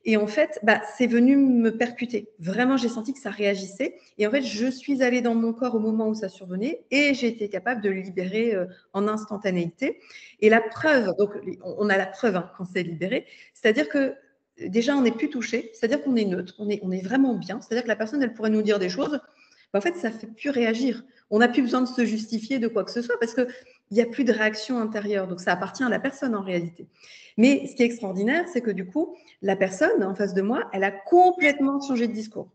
Et en fait, c'est venu me percuter. Vraiment, j'ai senti que ça réagissait. Et en fait, je suis allée dans mon corps au moment où ça survenait et j'ai été capable de le libérer en instantanéité. Et la preuve, donc on a la preuve quand c'est libéré, c'est-à-dire que déjà, on n'est plus touché, c'est-à-dire qu'on est neutre, on est vraiment bien. C'est-à-dire que la personne, elle pourrait nous dire des choses, en fait, ça ne fait plus réagir. On n'a plus besoin de se justifier de quoi que ce soit parce qu'il n'y a plus de réaction intérieure. Donc, ça appartient à la personne en réalité. Mais ce qui est extraordinaire, c'est que du coup, la personne en face de moi, elle a complètement changé de discours.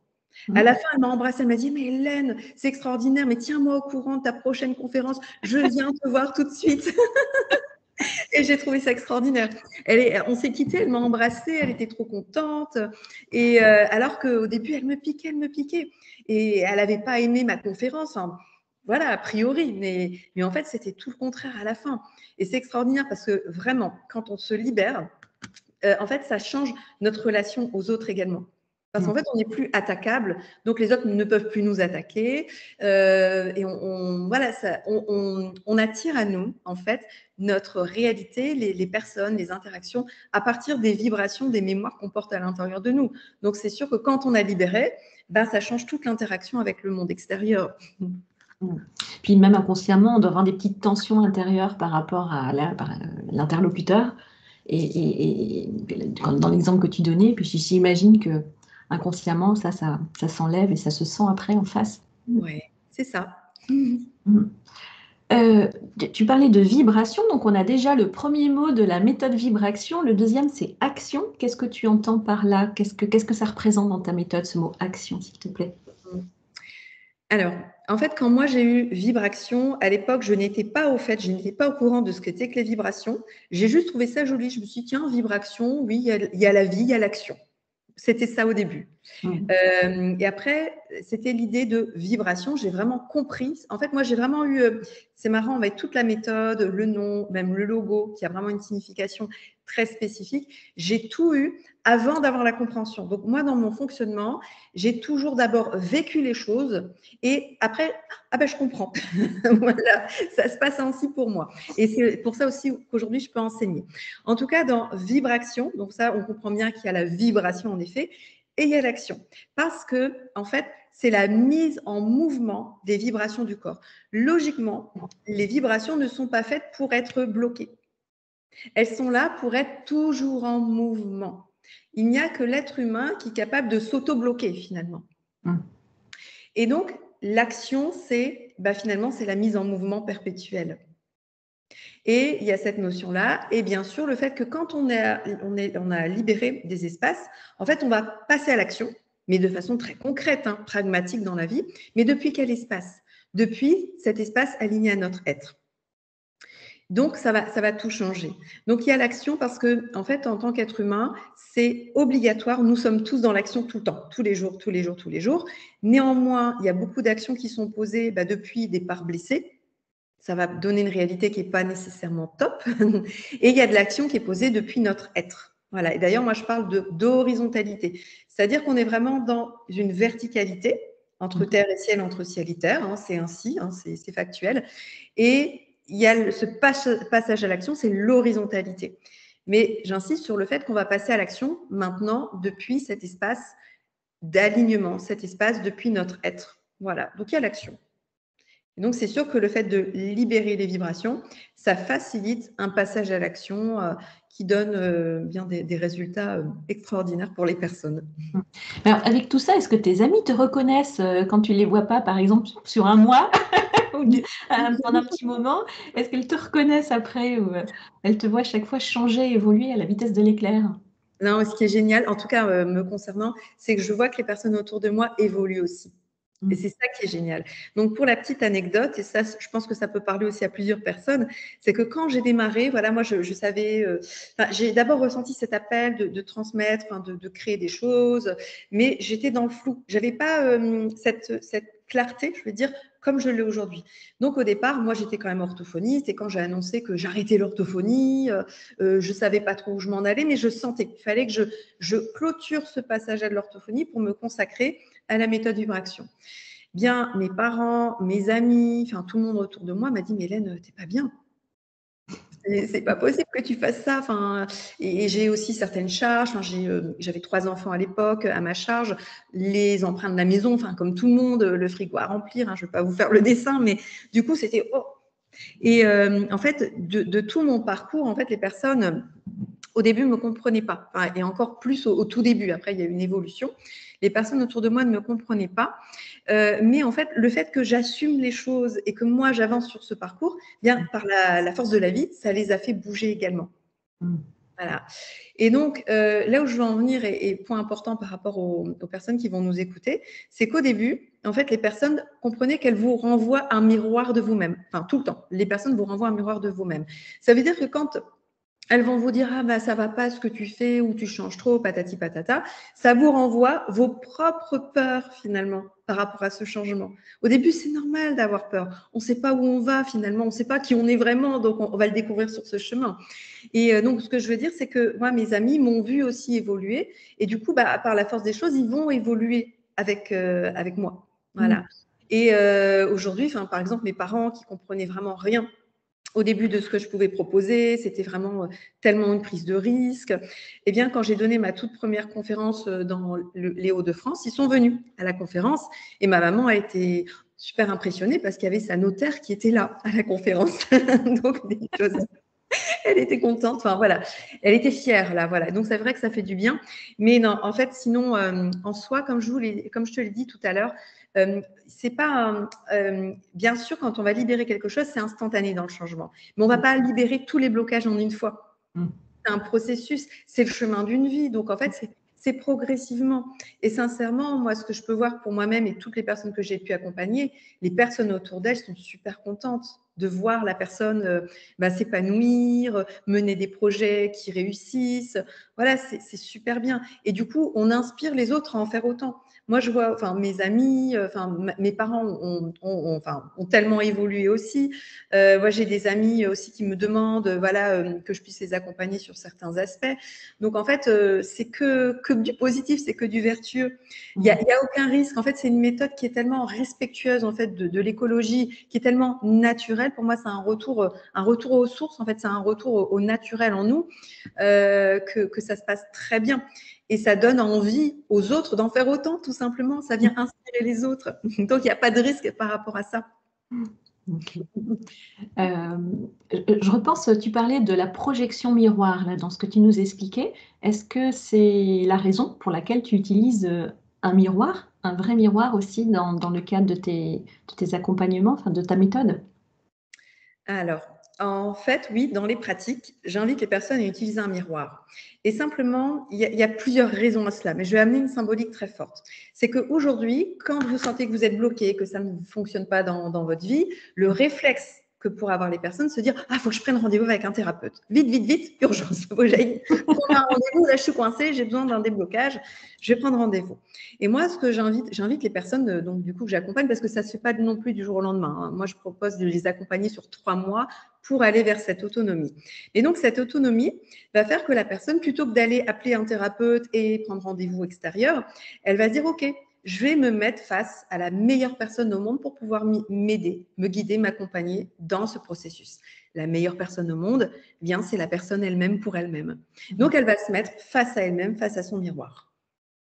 À la fin, elle m'a embrassée, elle m'a dit « Mais Hélène, c'est extraordinaire, mais tiens-moi au courant de ta prochaine conférence, je viens te voir tout de suite. » Et j'ai trouvé ça extraordinaire. On s'est quitté, elle m'a embrassée, elle était trop contente. Et alors qu'au début, elle me piquait. Et elle n'avait pas aimé ma conférence. Enfin, voilà, a priori. Mais en fait, c'était tout le contraire à la fin. Et c'est extraordinaire parce que vraiment, quand on se libère, en fait, ça change notre relation aux autres également. Parce qu'en fait, on n'est plus attaquable, donc les autres ne peuvent plus nous attaquer. Et voilà, on attire à nous, en fait, notre réalité, les personnes, les interactions, à partir des vibrations, des mémoires qu'on porte à l'intérieur de nous. Donc, c'est sûr que quand on a libéré, ça change toute l'interaction avec le monde extérieur. Puis même inconsciemment, on doit avoir des petites tensions intérieures par rapport à l'interlocuteur. Et dans l'exemple que tu donnais, puis j'imagine que inconsciemment, ça s'enlève et ça se sent après en face. Oui, c'est ça. Tu parlais de vibration, donc on a déjà le premier mot de la méthode vibration. Le deuxième, c'est action. Qu'est-ce que tu entends par là? Qu'est-ce que ça représente dans ta méthode, ce mot action, s'il te plaît? Alors, en fait, quand moi j'ai eu vibration, à l'époque, je n'étais pas au courant de ce qu'étaient que les vibrations. J'ai juste trouvé ça joli. Je me suis dit, tiens, vibration, oui, il y a la vie, il y a l'action. C'était ça au début. Et après, c'était l'idée de vibration. J'ai vraiment compris. En fait, moi, j'ai vraiment eu, c'est marrant, avec toute la méthode, le nom, même le logo, qui a vraiment une signification très spécifique. J'ai tout eu avant d'avoir la compréhension. Donc, moi, dans mon fonctionnement, j'ai toujours d'abord vécu les choses et après, je comprends. Voilà, ça se passe ainsi pour moi. Et c'est pour ça aussi qu'aujourd'hui, je peux enseigner. En tout cas, dans vibration, donc ça, on comprend bien qu'il y a la vibration, en effet, et il y a l'action. Parce que, en fait, c'est la mise en mouvement des vibrations du corps. Logiquement, les vibrations ne sont pas faites pour être bloquées. Elles sont là pour être toujours en mouvement. Il n'y a que l'être humain qui est capable de s'auto-bloquer, finalement. Et donc, l'action, finalement, c'est la mise en mouvement perpétuelle. Et il y a cette notion-là. Et bien sûr, le fait que quand on a libéré des espaces, en fait, on va passer à l'action, mais de façon très concrète, pragmatique dans la vie. Mais depuis quel espace? Depuis cet espace aligné à notre être. Donc, ça va tout changer. Donc, il y a l'action parce que, en fait, en tant qu'être humain, c'est obligatoire. Nous sommes tous dans l'action tout le temps, tous les jours. Néanmoins, il y a beaucoup d'actions qui sont posées depuis des parts blessées. Ça va donner une réalité qui n'est pas nécessairement top. Et il y a de l'action qui est posée depuis notre être. Voilà. Et d'ailleurs, moi, je parle d'horizontalité. C'est-à-dire qu'on est vraiment dans une verticalité entre terre et ciel, entre ciel et terre. C'est ainsi, c'est factuel. Et il y a ce passage à l'action, c'est l'horizontalité. Mais j'insiste sur le fait qu'on va passer à l'action maintenant depuis cet espace d'alignement, cet espace depuis notre être. Voilà. Donc, il y a l'action. Donc, c'est sûr que le fait de libérer les vibrations, ça facilite un passage à l'action qui donne bien des résultats extraordinaires pour les personnes. Alors, avec tout ça, est-ce que tes amis te reconnaissent quand tu ne les vois pas, par exemple, sur un mois ou pendant un petit moment? Est-ce qu'elles te reconnaissent après ou elles te voient chaque fois changer, évoluer à la vitesse de l'éclair? Non, ce qui est génial, en tout cas me concernant, c'est que je vois que les personnes autour de moi évoluent aussi. Et c'est ça qui est génial. Donc, pour la petite anecdote, et ça, je pense que ça peut parler aussi à plusieurs personnes, c'est que quand j'ai démarré, voilà, moi, je savais, j'ai d'abord ressenti cet appel de transmettre, de créer des choses, mais j'étais dans le flou. Je n'avais pas cette clarté, je veux dire, comme je l'ai aujourd'hui. Donc, au départ, moi, j'étais quand même orthophoniste, et quand j'ai annoncé que j'arrêtais l'orthophonie, je ne savais pas trop où je m'en allais, mais je sentais qu'il fallait que je clôture ce passage à de l'orthophonie pour me consacrer à la méthode vibration. Bien, mes parents, mes amis, enfin tout le monde autour de moi m'a dit « Mais Hélène, t'es pas bien. c'est pas possible que tu fasses ça. Enfin, et j'ai aussi certaines charges. Enfin, j'avais 3 enfants à l'époque à ma charge, les emprunts de la maison, enfin, comme tout le monde, le frigo à remplir. Hein, je ne vais pas vous faire le dessin, mais du coup, c'était oh. Et en fait, de tout mon parcours, en fait, les personnes au début ne me comprenaient pas, enfin, et encore plus au tout début. Après, il y a eu une évolution. Les personnes autour de moi ne me comprenaient pas. Mais en fait, le fait que j'assume les choses et que moi, j'avance sur ce parcours, bien par la force de la vie, ça les a fait bouger également. Voilà. Et donc, là où je veux en venir, et point important par rapport aux personnes qui vont nous écouter, c'est qu'au début, en fait, les personnes comprenaient qu'elles vous renvoient un miroir de vous-même. Enfin, tout le temps, les personnes vous renvoient un miroir de vous-même. Ça veut dire que quand elles vont vous dire « Ah, bah, ça va pas ce que tu fais ou tu changes trop, patati patata », ça vous renvoie vos propres peurs finalement par rapport à ce changement. Au début, c'est normal d'avoir peur. On ne sait pas où on va finalement, on ne sait pas qui on est vraiment, donc on va le découvrir sur ce chemin. Et donc, ce que je veux dire, c'est que moi, mes amis m'ont vu aussi évoluer et du coup, bah, par la force des choses, ils vont évoluer avec moi. Voilà. Et aujourd'hui, par exemple, mes parents qui comprenaient vraiment rien au début de ce que je pouvais proposer, c'était vraiment tellement une prise de risque. Eh bien, quand j'ai donné ma toute première conférence dans les Hauts-de-France, ils sont venus à la conférence et ma maman a été super impressionnée parce qu'il y avait sa notaire qui était là à la conférence. Donc, des choses. Elle était contente, enfin voilà, elle était fière là, voilà. Donc c'est vrai que ça fait du bien, mais non, en fait, sinon en soi, comme je te l'ai dit tout à l'heure, c'est pas bien sûr quand on va libérer quelque chose, c'est instantané dans le changement, mais on va pas libérer tous les blocages en une fois. C'est un processus, c'est le chemin d'une vie, donc en fait c'est progressivement. Et sincèrement, moi, ce que je peux voir pour moi-même et toutes les personnes que j'ai pu accompagner, les personnes autour d'elles sont super contentes de voir la personne s'épanouir, mener des projets qui réussissent. Voilà, c'est super bien. Et du coup, on inspire les autres à en faire autant. Moi, je vois, mes amis, mes parents ont tellement évolué aussi. Moi, j'ai des amis aussi qui me demandent, que je puisse les accompagner sur certains aspects. Donc, en fait, c'est que du positif, c'est que du vertueux. Il y a aucun risque. En fait, c'est une méthode qui est tellement respectueuse en fait de l'écologie, qui est tellement naturelle. Pour moi, c'est un retour aux sources. En fait, c'est un retour au naturel en nous que ça se passe très bien. Et ça donne envie aux autres d'en faire autant, tout simplement. Ça vient inspirer les autres. Donc, il n'y a pas de risque par rapport à ça. Okay. Je repense, tu parlais de la projection miroir là, dans ce que tu nous expliquais. Est-ce que c'est la raison pour laquelle tu utilises un miroir, un vrai miroir aussi dans le cadre de tes accompagnements, enfin de ta méthode? Alors, en fait, oui, dans les pratiques, j'invite les personnes à utiliser un miroir. Et simplement, il y a plusieurs raisons à cela, mais je vais amener une symbolique très forte. C'est qu'aujourd'hui, quand vous sentez que vous êtes bloqué, que ça ne fonctionne pas dans votre vie, le réflexe que pourraient avoir les personnes, se dire « Ah, il faut que je prenne rendez-vous avec un thérapeute. Vite, vite, vite, urgence, faut que j'aille prendre un rendez-vous, là je suis coincée, j'ai besoin d'un déblocage, je vais prendre rendez-vous. » Et moi, ce que j'invite les personnes, donc du coup que j'accompagne, parce que ça ne se fait pas non plus du jour au lendemain. Hein. Moi, je propose de les accompagner sur 3 mois pour aller vers cette autonomie. Et donc, cette autonomie va faire que la personne, plutôt que d'aller appeler un thérapeute et prendre rendez-vous extérieur, elle va dire « Ok, je vais me mettre face à la meilleure personne au monde pour pouvoir m'aider, me guider, m'accompagner dans ce processus. » La meilleure personne au monde, eh bien, c'est la personne elle-même pour elle-même. Donc, elle va se mettre face à elle-même, face à son miroir.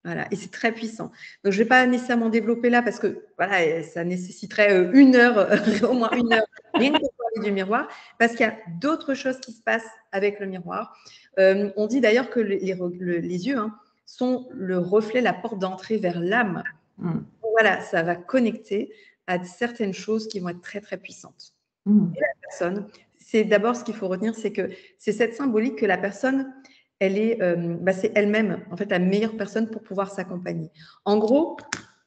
Voilà, et c'est très puissant. Donc, je ne vais pas nécessairement développer là parce que voilà, ça nécessiterait 1 heure, au moins 1 heure, rien que pour parler du miroir, parce qu'il y a d'autres choses qui se passent avec le miroir. On dit d'ailleurs que les yeux sont le reflet, la porte d'entrée vers l'âme. Voilà, ça va connecter à certaines choses qui vont être très, très puissantes. Et la personne, c'est d'abord ce qu'il faut retenir, c'est que c'est cette symbolique que la personne, elle est, c'est elle-même, en fait, la meilleure personne pour pouvoir s'accompagner. En gros,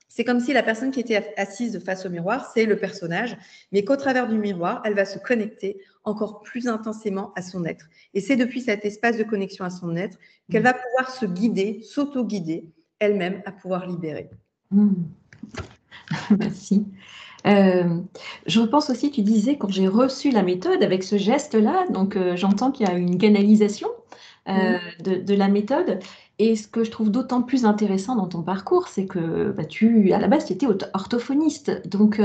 c'est comme si la personne qui était assise face au miroir, c'est le personnage, mais qu'au travers du miroir, elle va se connecter encore plus intensément à son être. Et c'est depuis cet espace de connexion à son être qu'elle va pouvoir se guider, s'auto-guider elle-même à pouvoir libérer. Merci. Je repense aussi, tu disais, quand j'ai reçu la méthode avec ce geste-là, donc j'entends qu'il y a une canalisation de la méthode. Et ce que je trouve d'autant plus intéressant dans ton parcours, c'est que à la base, tu étais orthophoniste. Donc,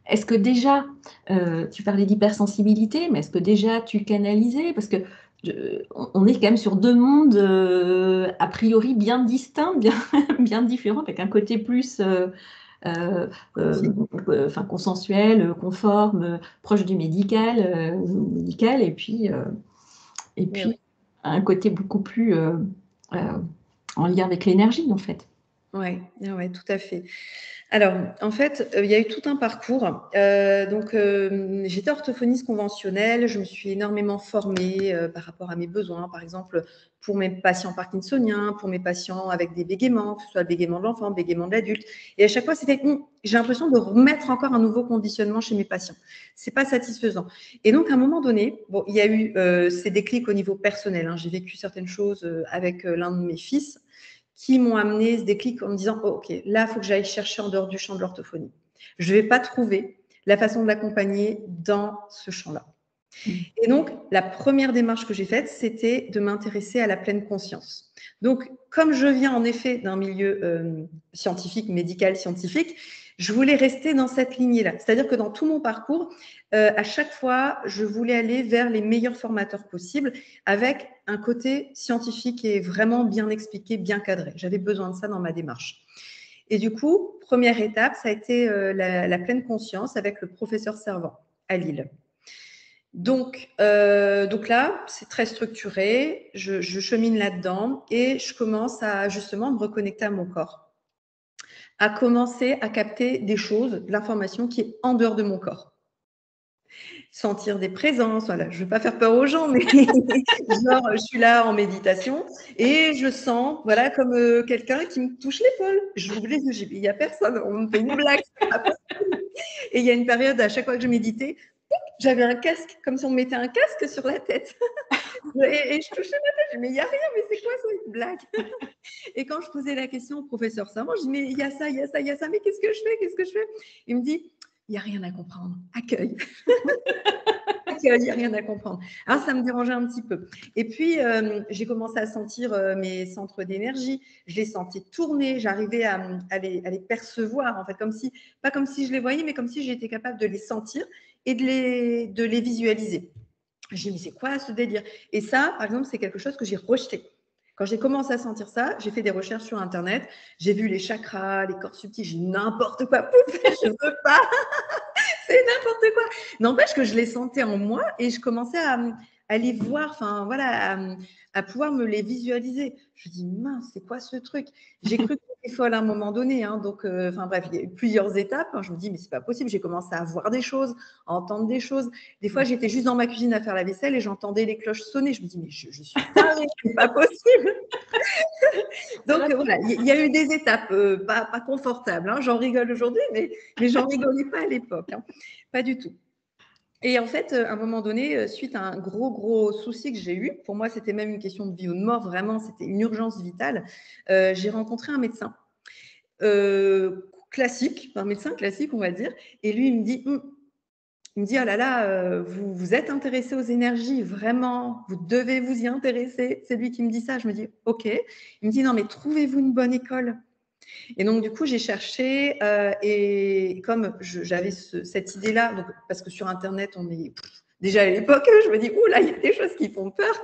est-ce que déjà, tu parlais d'hypersensibilité, mais est-ce que déjà tu canalisais? Parce que on est quand même sur deux mondes a priori bien distincts, bien, bien différents, avec un côté plus euh, euh, enfin, consensuel, conforme, proche du médical, médical et Oui, oui. puis un côté beaucoup plus euh, en lien avec l'énergie, en fait. Ouais, ouais, tout à fait. Alors, en fait, il y a eu tout un parcours. J'étais orthophoniste conventionnelle. Je me suis énormément formée par rapport à mes besoins. Par exemple, pour mes patients parkinsoniens, pour mes patients avec des bégaiements, que ce soit le bégaiement de l'enfant, le bégaiement de l'adulte. Et à chaque fois, c'était j'ai l'impression de remettre encore un nouveau conditionnement chez mes patients. C'est pas satisfaisant. Et donc, à un moment donné, bon, il y a eu ces déclics au niveau personnel, hein. J'ai vécu certaines choses avec l'un de mes fils qui m'ont amené ce déclic en me disant oh, ok, là, il faut que j'aille chercher en dehors du champ de l'orthophonie. Je ne vais pas trouver la façon de l'accompagner dans ce champ-là. Et donc, la première démarche que j'ai faite, c'était de m'intéresser à la pleine conscience. Donc, comme je viens en effet d'un milieu scientifique, médical, scientifique, je voulais rester dans cette lignée-là. C'est-à-dire que dans tout mon parcours, à chaque fois, je voulais aller vers les meilleurs formateurs possibles avec un côté scientifique et vraiment bien expliqué, bien cadré. J'avais besoin de ça dans ma démarche. Et du coup, première étape, ça a été la pleine conscience avec le professeur Servant à Lille. Donc là, c'est très structuré, je chemine là-dedans et je commence à justement me reconnecter à mon corps, à commencer à capter des choses, de l'information qui est en dehors de mon corps. Sentir des présences, voilà, je ne veux pas faire peur aux gens, mais genre, je suis là en méditation et je sens, voilà, comme quelqu'un qui me touche l'épaule. J'ouvre les yeux, il n'y a personne, on me fait une blague. Et il y a une période, à chaque fois que je méditais, j'avais un casque, comme si on me mettait un casque sur la tête. Et je touchais ma tête, je dis, mais il n'y a rien, mais c'est quoi ça, une blague? Et quand je posais la question au professeur Savant, je dis, mais il y a ça, il y a ça, il y a ça, mais qu'est-ce que je fais? Qu'est-ce que je fais? Il me dit, il n'y a rien à comprendre, accueille. Il n'y a rien à comprendre. Alors, ça me dérangeait un petit peu. Et puis, j'ai commencé à sentir mes centres d'énergie. Je les sentais tourner. J'arrivais à les percevoir, en fait, pas comme si je les voyais, mais comme si j'étais capable de les sentir et de les visualiser. J'ai dit, mais c'est quoi ce délire? Et ça, par exemple, c'est quelque chose que j'ai rejeté. Quand j'ai commencé à sentir ça, j'ai fait des recherches sur Internet. J'ai vu les chakras, les corps subtils. J'ai n'importe quoi. Pouf, je ne veux pas. C'est n'importe quoi. N'empêche que je les sentais en moi et je commençais à les voir, enfin voilà, à pouvoir me les visualiser. Je dis mince, c'est quoi ce truc? J'ai cru que j'étais folle à un moment donné, hein, donc enfin bref, il y a eu plusieurs étapes. Hein. Je me dis mais c'est pas possible. J'ai commencé à voir des choses, à entendre des choses. Des fois, j'étais juste dans ma cuisine à faire la vaisselle et j'entendais les cloches sonner. Je me dis mais je suis tarée, c'est pas possible. Donc voilà, il y a eu des étapes pas confortables. Hein. J'en rigole aujourd'hui, mais j'en rigolais pas à l'époque. Hein. Pas du tout. Et en fait, à un moment donné, suite à un gros souci que j'ai eu, pour moi, c'était même une question de vie ou de mort, vraiment, c'était une urgence vitale. J'ai rencontré un médecin classique, un médecin classique, on va dire, et lui, il me dit, oh là là, vous êtes intéressé aux énergies, vraiment, vous devez vous y intéresser. C'est lui qui me dit ça. Je me dis, OK. Il me dit, non, mais trouvez-vous une bonne école. Et donc, du coup, j'ai cherché et comme j'avais cette idée-là, parce que sur Internet, on est déjà à l'époque, je me dis, ouh là, il y a des choses qui font peur.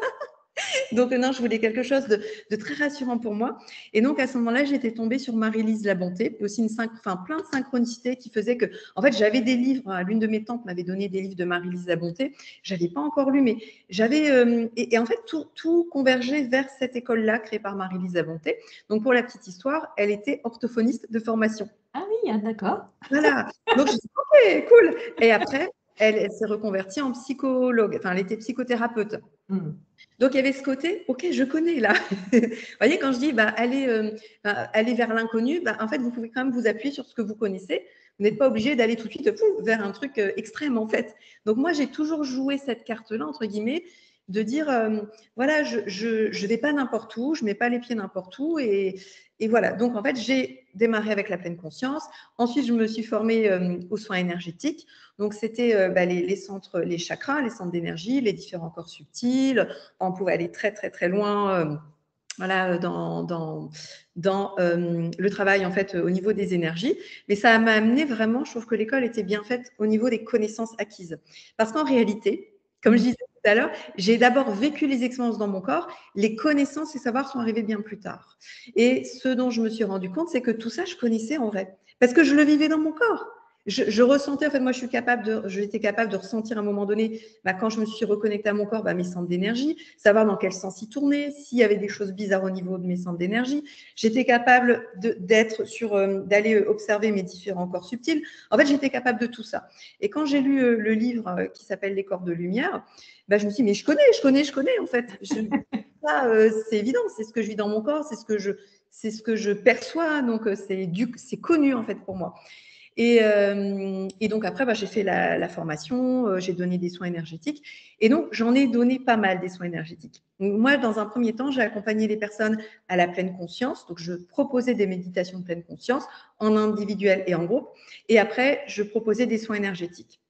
Donc, non, je voulais quelque chose de très rassurant pour moi. Et donc, à ce moment-là, j'étais tombée sur Marie-Lise Labonté, aussi plein de synchronicités qui faisaient que, en fait, j'avais des livres. Hein, l'une de mes tantes m'avait donné des livres de Marie-Lise Labonté. Je n'avais pas encore lu, mais j'avais. Et en fait, tout convergeait vers cette école-là créée par Marie-Lise Labonté. Donc, pour la petite histoire, elle était orthophoniste de formation. Ah oui, d'accord. Voilà. Donc, je dis, OK, cool. Et après, elle s'est reconvertie en psychologue. Enfin, elle était psychothérapeute. Donc, il y avait ce côté, OK, je connais là. Vous voyez, quand je dis, allez vers l'inconnu, en fait, vous pouvez quand même vous appuyer sur ce que vous connaissez. Vous n'êtes pas obligé d'aller tout de suite vers un truc extrême, en fait. Donc, moi, j'ai toujours joué cette carte-là, entre guillemets, de dire, voilà, je vais pas n'importe où, je mets pas les pieds n'importe où. Et voilà. Donc, en fait, j'ai démarré avec la pleine conscience. Ensuite, je me suis formée aux soins énergétiques. Donc, c'était les centres, les chakras, les centres d'énergie, les différents corps subtils. On pouvait aller très, très, très loin voilà, le travail, en fait, au niveau des énergies. Mais ça m'a amené vraiment, je trouve que l'école était bien faite au niveau des connaissances acquises. Parce qu'en réalité, comme je disais tout à l'heure, j'ai d'abord vécu les expériences dans mon corps, les connaissances et savoirs sont arrivés bien plus tard. Et ce dont je me suis rendu compte, c'est que tout ça, je connaissais en vrai. Parce que je le vivais dans mon corps. Je ressentais, en fait, moi, j'étais capable de ressentir à un moment donné, quand je me suis reconnectée à mon corps, mes centres d'énergie, savoir dans quel sens ils tournaient, s'il y avait des choses bizarres au niveau de mes centres d'énergie. J'étais capable d'aller observer mes différents corps subtils. En fait, j'étais capable de tout ça. Et quand j'ai lu le livre qui s'appelle Les corps de lumière, je me suis dit, mais je connais, en fait. C'est évident, c'est ce que je vis dans mon corps, c'est ce que je perçois, donc c'est connu, en fait, pour moi. Et donc après, j'ai fait la formation, j'ai donné des soins énergétiques. Et donc, j'en ai donné pas mal des soins énergétiques. Donc, moi, dans un premier temps, j'ai accompagné les personnes à la pleine conscience. Donc, je proposais des méditations de pleine conscience en individuel et en groupe. Et après, je proposais des soins énergétiques.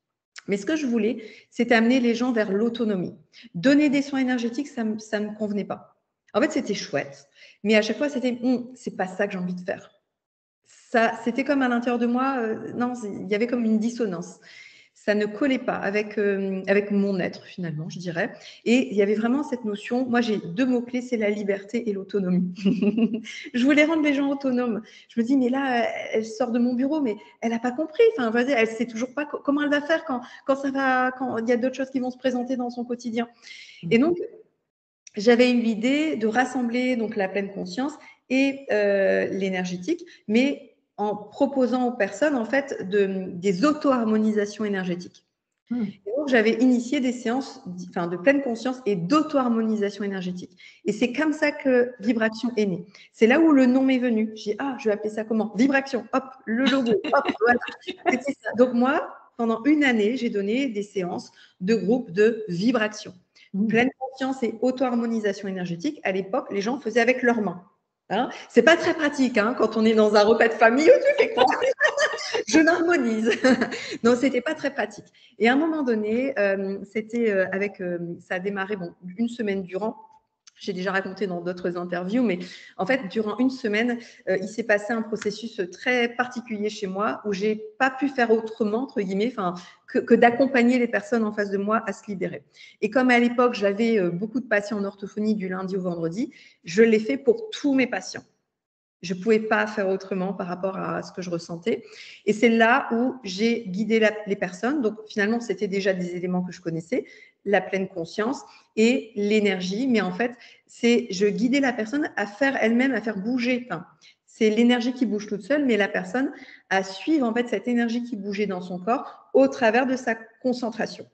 Mais ce que je voulais, c'était amener les gens vers l'autonomie. Donner des soins énergétiques, ça ne me convenait pas. En fait, c'était chouette. Mais à chaque fois, c'était c'est pas ça que j'ai envie de faire. Ça, c'était comme à l'intérieur de moi, non, il y avait comme une dissonance. Ça ne collait pas avec mon être, finalement, je dirais. Et il y avait vraiment cette notion, moi j'ai 2 mots-clés, c'est la liberté et l'autonomie. Je voulais rendre les gens autonomes. Je me dis, mais là, elle sort de mon bureau, mais elle n'a pas compris. Enfin, elle ne sait toujours pas comment elle va faire quand il y a d'autres choses qui vont se présenter dans son quotidien. Et donc, j'avais eu l'idée de rassembler donc la pleine conscience et l'énergétique, mais en proposant aux personnes en fait des auto-harmonisations énergétiques. Et donc, j'avais initié des séances de pleine conscience et d'auto-harmonisation énergétique. Et c'est comme ça que Vibration est née. C'est là où le nom m'est venu. J'ai dit, je vais appeler ça comment? Vibration, hop, le logo, hop, voilà. C'était ça. Donc moi, pendant 1 année, j'ai donné des séances de groupe de vibration. Pleine conscience et auto-harmonisation énergétique. À l'époque, les gens faisaient avec leurs mains. Hein, c'est pas très pratique ça on est dans un repas de famille. Tu fais quoi? Je m'harmonise. Non, c'était pas très pratique. Et à un moment donné, ça a démarré 1 semaine durant. J'ai déjà raconté dans d'autres interviews, mais en fait, durant 1 semaine, il s'est passé un processus très particulier chez moi où j'ai pas pu faire autrement, entre guillemets, que d'accompagner les personnes en face de moi à se libérer. Et comme à l'époque, j'avais beaucoup de patients en orthophonie du lundi au vendredi, je l'ai fait pour tous mes patients. Je ne pouvais pas faire autrement par rapport à ce que je ressentais. Et c'est là où j'ai guidé les personnes. Donc, finalement, c'était déjà des éléments que je connaissais, la pleine conscience et l'énergie. Mais en fait, je guidais la personne à faire elle-même, à faire bouger. C'est l'énergie qui bouge toute seule, mais la personne à suivre en fait cette énergie qui bougeait dans son corps au travers de sa concentration.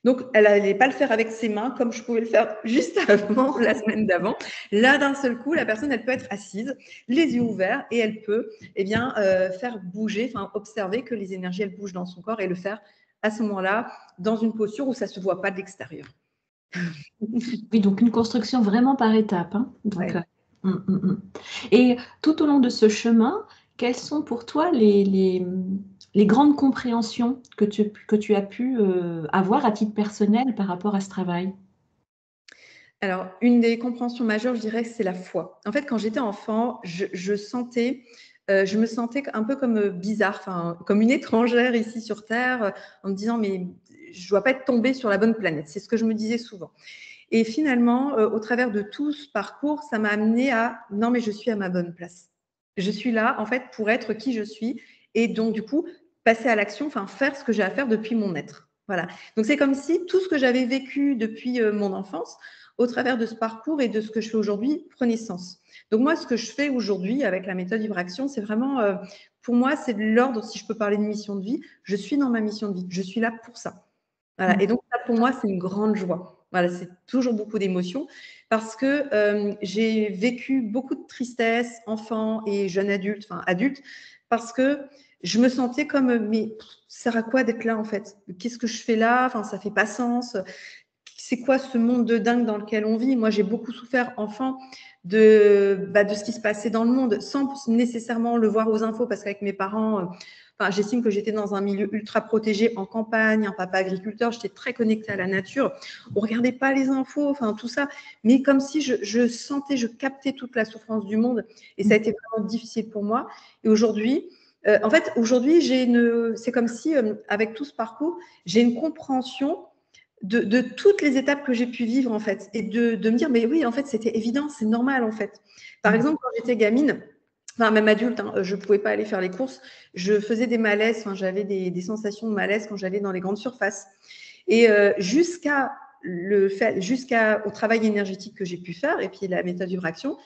Donc, elle n'allait pas le faire avec ses mains comme je pouvais le faire juste avant, la semaine d'avant. Là, d'un seul coup, la personne, elle peut être assise, les yeux ouverts, et elle peut faire bouger, observer que les énergies, elles bougent dans son corps et le faire à ce moment-là, dans une posture où ça ne se voit pas de l'extérieur. Oui, donc une construction vraiment par étapes. Donc, Ouais. Et tout au long de ce chemin, quelles sont pour toi les grandes compréhensions que tu as pu avoir à titre personnel par rapport à ce travail? Alors, une des compréhensions majeures, je dirais, c'est la foi. En fait, quand j'étais enfant, je me sentais un peu comme bizarre, comme une étrangère ici sur Terre, en me disant, mais je ne dois pas être tombée sur la bonne planète. C'est ce que je me disais souvent. Et finalement, au travers de tout ce parcours, ça m'a amené à, non, mais je suis à ma bonne place. Je suis là, en fait, pour être qui je suis. Et donc, du coup, passer à l'action, faire ce que j'ai à faire depuis mon être. Voilà. Donc, c'est comme si tout ce que j'avais vécu depuis mon enfance, au travers de ce parcours et de ce que je fais aujourd'hui, prenait sens. Donc, moi, ce que je fais aujourd'hui avec la méthode Vibration, c'est vraiment, pour moi, c'est de l'ordre, si je peux parler de mission de vie, je suis dans ma mission de vie. Je suis là pour ça. Voilà. Et donc, ça, pour moi, c'est une grande joie. Voilà, c'est toujours beaucoup d'émotions parce que j'ai vécu beaucoup de tristesse, enfant et jeune adulte, parce que je me sentais comme, mais ça sert à quoi d'être là en fait? Qu'est-ce que je fais là? Ça fait pas sens. C'est quoi ce monde de dingue dans lequel on vit? Moi, j'ai beaucoup souffert enfant de ce qui se passait dans le monde, sans nécessairement le voir aux infos, parce qu'avec mes parents, enfin, j'estime que j'étais dans un milieu ultra protégé en campagne, un papa agriculteur, j'étais très connectée à la nature. On ne regardait pas les infos, enfin tout ça, mais comme si je sentais, je captais toute la souffrance du monde. Et ça a été vraiment difficile pour moi. Et aujourd'hui, en fait, aujourd'hui, c'est comme si, avec tout ce parcours, j'ai une compréhension de toutes les étapes que j'ai pu vivre, en fait, et de me dire, mais oui, en fait, c'était évident, c'est normal, en fait. Par exemple, quand j'étais gamine, enfin, même adulte, hein, je ne pouvais pas aller faire les courses, je faisais des malaises, enfin, j'avais des sensations de malaise quand j'allais dans les grandes surfaces. Et jusqu'au travail énergétique que j'ai pu faire, et puis la méthode vibration,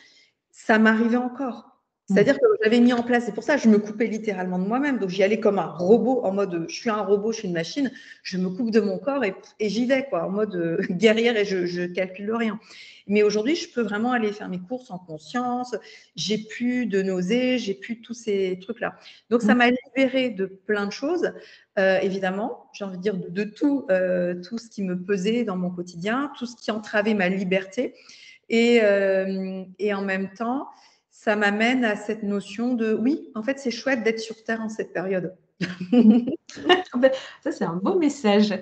ça m'arrivait encore. C'est-à-dire que j'avais mis en place, c'est pour ça que je me coupais littéralement de moi-même. Donc j'y allais comme un robot, en mode je suis un robot, je suis une machine, je me coupe de mon corps et j'y vais, quoi, en mode guerrière et je calcule rien. Mais aujourd'hui, je peux vraiment aller faire mes courses en conscience, j'ai plus de nausées, j'ai plus tous ces trucs-là. Donc ça m'a libérée de plein de choses, évidemment, j'ai envie de dire de tout ce qui me pesait dans mon quotidien, tout ce qui entravait ma liberté. Et en même temps, ça m'amène à cette notion de oui, en fait, c'est chouette d'être sur Terre en cette période. Ça, c'est un beau message.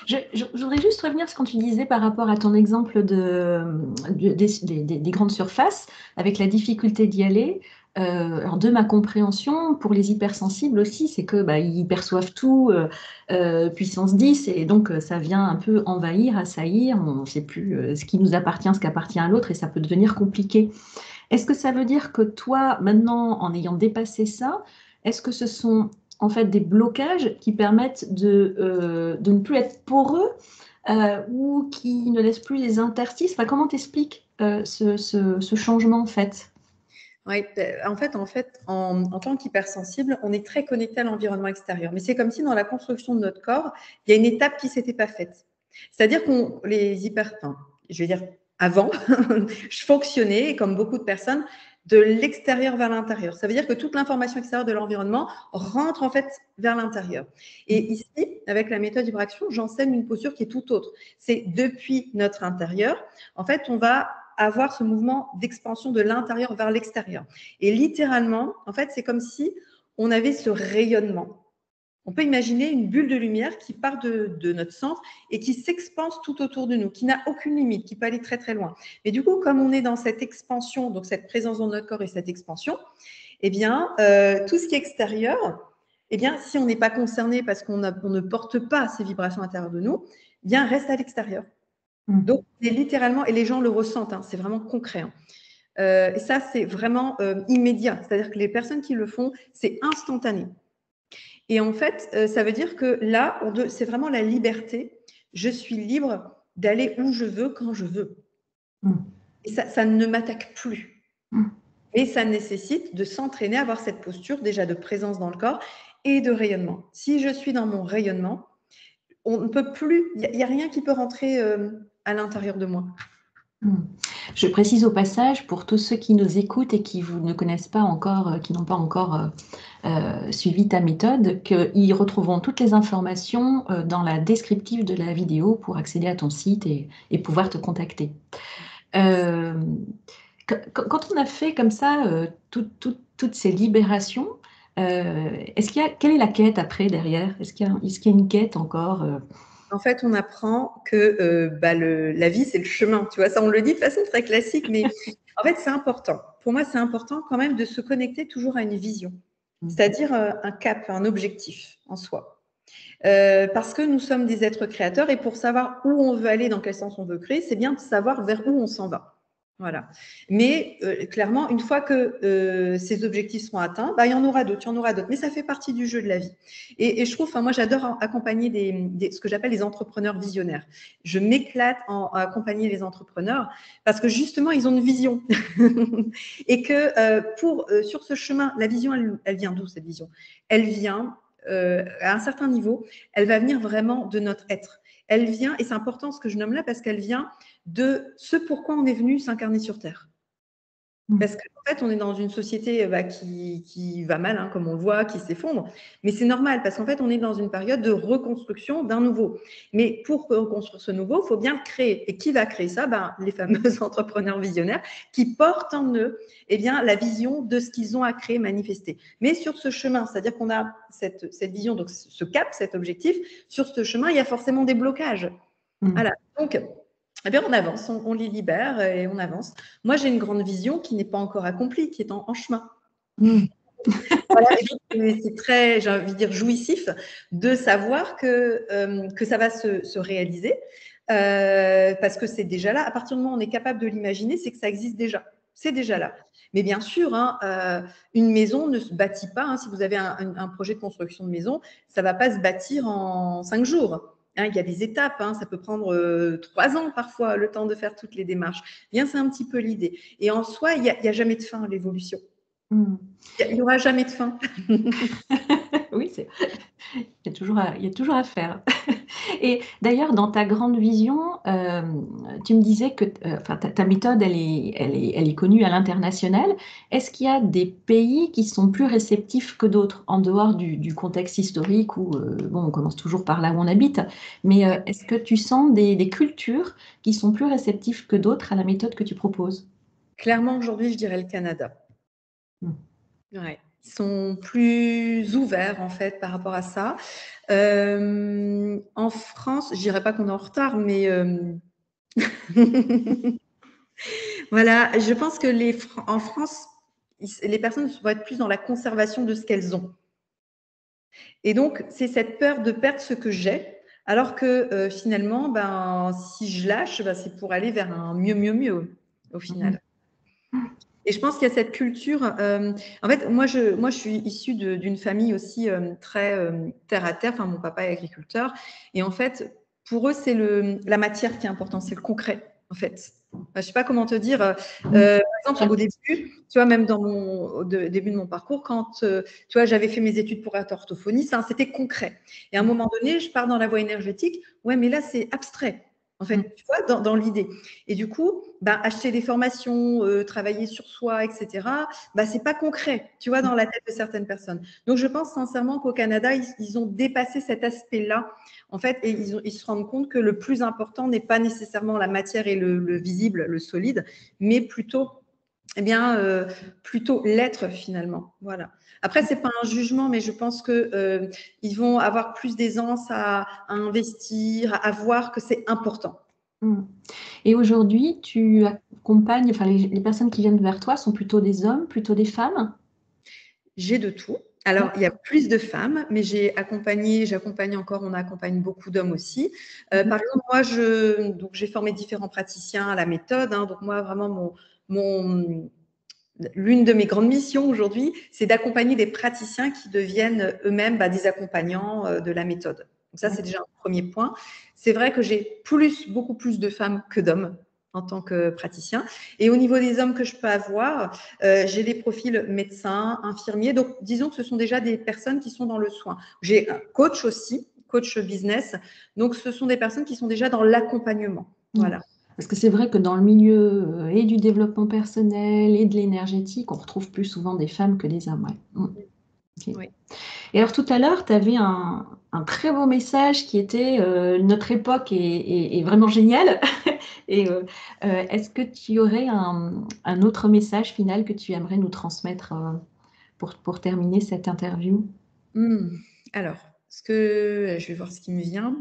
Je voudrais juste revenir sur ce que tu disais par rapport à ton exemple des grandes surfaces, avec la difficulté d'y aller. Alors de ma compréhension, pour les hypersensibles aussi, c'est que ils perçoivent tout puissance 10 et donc ça vient un peu envahir, assaillir. On ne sait plus ce qui nous appartient, ce qui appartient à l'autre et ça peut devenir compliqué. Est-ce que ça veut dire que toi, maintenant, en ayant dépassé ça, est-ce que ce sont en fait des blocages qui permettent de ne plus être poreux ou qui ne laissent plus les interstices? Enfin, comment t'expliques ce changement en fait? Oui, en fait, en tant qu'hypersensible, on est très connecté à l'environnement extérieur. Mais c'est comme si dans la construction de notre corps, il y a une étape qui ne s'était pas faite. C'est-à-dire enfin, je vais dire, avant, je fonctionnais, comme beaucoup de personnes, de l'extérieur vers l'intérieur. Ça veut dire que toute l'information extérieure de l'environnement rentre en fait vers l'intérieur. Et ici, avec la méthode vibration, j'enseigne une posture qui est tout autre. C'est depuis notre intérieur, en fait, on va avoir ce mouvement d'expansion de l'intérieur vers l'extérieur. Et littéralement, en fait, c'est comme si on avait ce rayonnement. On peut imaginer une bulle de lumière qui part de notre centre et qui s'expanse tout autour de nous, qui n'a aucune limite, qui peut aller très très loin. Et du coup, comme on est dans cette expansion, donc cette présence dans notre corps et cette expansion, eh bien, tout ce qui est extérieur, eh bien, si on n'est pas concerné parce qu'on ne porte pas ces vibrations intérieures de nous, eh bien, reste à l'extérieur. Donc, c'est littéralement, et les gens le ressentent, hein, c'est vraiment concret. Hein. Et ça, c'est vraiment immédiat. C'est-à-dire que les personnes qui le font, c'est instantané. Et en fait, ça veut dire que là, c'est vraiment la liberté. Je suis libre d'aller où je veux, quand je veux. Et ça ne m'attaque plus. Et ça nécessite de s'entraîner à avoir cette posture déjà de présence dans le corps et de rayonnement. Si je suis dans mon rayonnement, on ne peut plus, il n'y a rien qui peut rentrer à l'intérieur de moi. Je précise au passage pour tous ceux qui nous écoutent et qui vous ne connaissent pas encore, qui n'ont pas encore suivi ta méthode, qu'ils retrouveront toutes les informations dans la descriptive de la vidéo pour accéder à ton site et pouvoir te contacter. Quand on a fait comme ça toutes ces libérations, quelle est la quête après derrière? Est-ce qu'il y a une quête encore En fait, on apprend que la vie, c'est le chemin. Tu vois, ça, on le dit de façon très classique, mais en fait, c'est important. Pour moi, c'est important quand même de se connecter toujours à une vision, c'est-à-dire un cap, un objectif en soi. Parce que nous sommes des êtres créateurs et pour savoir où on veut aller, dans quel sens on veut créer, c'est bien de savoir vers où on s'en va. Voilà. Mais clairement, une fois que ces objectifs seront atteints, il y en aura d'autres, il y en aura d'autres. Mais ça fait partie du jeu de la vie. Et je trouve, moi, j'adore accompagner ce que j'appelle les entrepreneurs visionnaires. Je m'éclate à accompagner les entrepreneurs parce que justement, ils ont une vision. Et que sur ce chemin, la vision, elle vient d'où cette vision? Elle vient à un certain niveau, elle va venir vraiment de notre être. Elle vient, et c'est important ce que je nomme là, parce qu'elle vient de ce pourquoi on est venu s'incarner sur Terre. Parce qu'en fait, on est dans une société qui va mal, hein, comme on le voit, qui s'effondre. Mais c'est normal, parce qu'en fait, on est dans une période de reconstruction d'un nouveau. Mais pour reconstruire ce nouveau, il faut bien le créer. Et qui va créer ça? Les fameux entrepreneurs visionnaires qui portent en eux la vision de ce qu'ils ont à créer, manifester. Mais sur ce chemin, c'est-à-dire qu'on a cette vision, donc ce cap, cet objectif, sur ce chemin, il y a forcément des blocages. Voilà. Donc, on avance, on les libère et on avance. Moi, j'ai une grande vision qui n'est pas encore accomplie, qui est en chemin. Voilà, c'est très, j'ai envie de dire, jouissif de savoir que ça va se réaliser parce que c'est déjà là. À partir du moment où on est capable de l'imaginer, c'est que ça existe déjà. C'est déjà là. Mais bien sûr, une maison ne se bâtit pas. Si vous avez un projet de construction de maison, ça ne va pas se bâtir en 5 jours. Il y a des étapes, ça peut prendre 3 ans parfois, le temps de faire toutes les démarches. C'est un petit peu l'idée. Et en soi, il n'y a jamais de fin à l'évolution. Il n'y aura jamais de fin. Oui, il y a toujours à faire. Et d'ailleurs, dans ta grande vision, tu me disais que ta méthode, elle est connue à l'international. Est-ce qu'il y a des pays qui sont plus réceptifs que d'autres, en dehors du contexte historique où, on commence toujours par là où on habite, mais est-ce que tu sens des cultures qui sont plus réceptives que d'autres à la méthode que tu proposes? Clairement, aujourd'hui, je dirais le Canada. Ouais. Ils sont plus ouverts, en fait, par rapport à ça. En France, je dirais pas qu'on est en retard, mais voilà, je pense que en France, les personnes vont être plus dans la conservation de ce qu'elles ont. Et donc, c'est cette peur de perdre ce que j'ai, alors que finalement, si je lâche, c'est pour aller vers un mieux, au final. Et je pense qu'il y a cette culture. En fait, moi, je suis issue d'une famille aussi très terre à terre. Enfin, mon papa est agriculteur. Et en fait, pour eux, c'est la matière qui est importante, c'est le concret, en fait. Je ne sais pas comment te dire. Par exemple, au début, tu vois, même au début de mon parcours, quand tu vois, j'avais fait mes études pour être orthophoniste, c'était concret. Et à un moment donné, je pars dans la voie énergétique. Ouais, mais là, c'est abstrait. En fait, tu vois, dans l'idée. Et du coup, acheter des formations, travailler sur soi, etc., c'est pas concret, tu vois, dans la tête de certaines personnes. Donc, je pense sincèrement qu'au Canada, ils ont dépassé cet aspect-là, en fait, et ils se rendent compte que le plus important n'est pas nécessairement la matière et le visible, le solide, mais plutôt plutôt l'être finalement. Voilà. Après, c'est pas un jugement, mais je pense que ils vont avoir plus d'aisance à investir, à voir que c'est important. Et aujourd'hui, tu accompagnes, enfin, les personnes qui viennent vers toi sont plutôt des hommes, plutôt des femmes? J'ai de tout. Alors, il y a plus de femmes, mais j'accompagne encore, on accompagne beaucoup d'hommes aussi. Par exemple, moi, j'ai formé différents praticiens à la méthode. Donc, moi, vraiment, l'une de mes grandes missions aujourd'hui, c'est d'accompagner des praticiens qui deviennent eux-mêmes des accompagnants de la méthode. Donc ça, c'est déjà un premier point. C'est vrai que j'ai beaucoup plus de femmes que d'hommes en tant que praticien. Et au niveau des hommes que je peux avoir, j'ai des profils médecins, infirmiers. Donc, disons que ce sont déjà des personnes qui sont dans le soin. J'ai un coach aussi, coach business. Donc, ce sont des personnes qui sont déjà dans l'accompagnement. Voilà. Parce que c'est vrai que dans le milieu et du développement personnel et de l'énergétique, on retrouve plus souvent des femmes que des hommes. Ouais. Okay. Oui. Et alors tout à l'heure, tu avais un très beau message qui était notre époque est vraiment géniale. Et est-ce que tu aurais un autre message final que tu aimerais nous transmettre pour terminer cette interview? Alors, je vais voir ce qui me vient.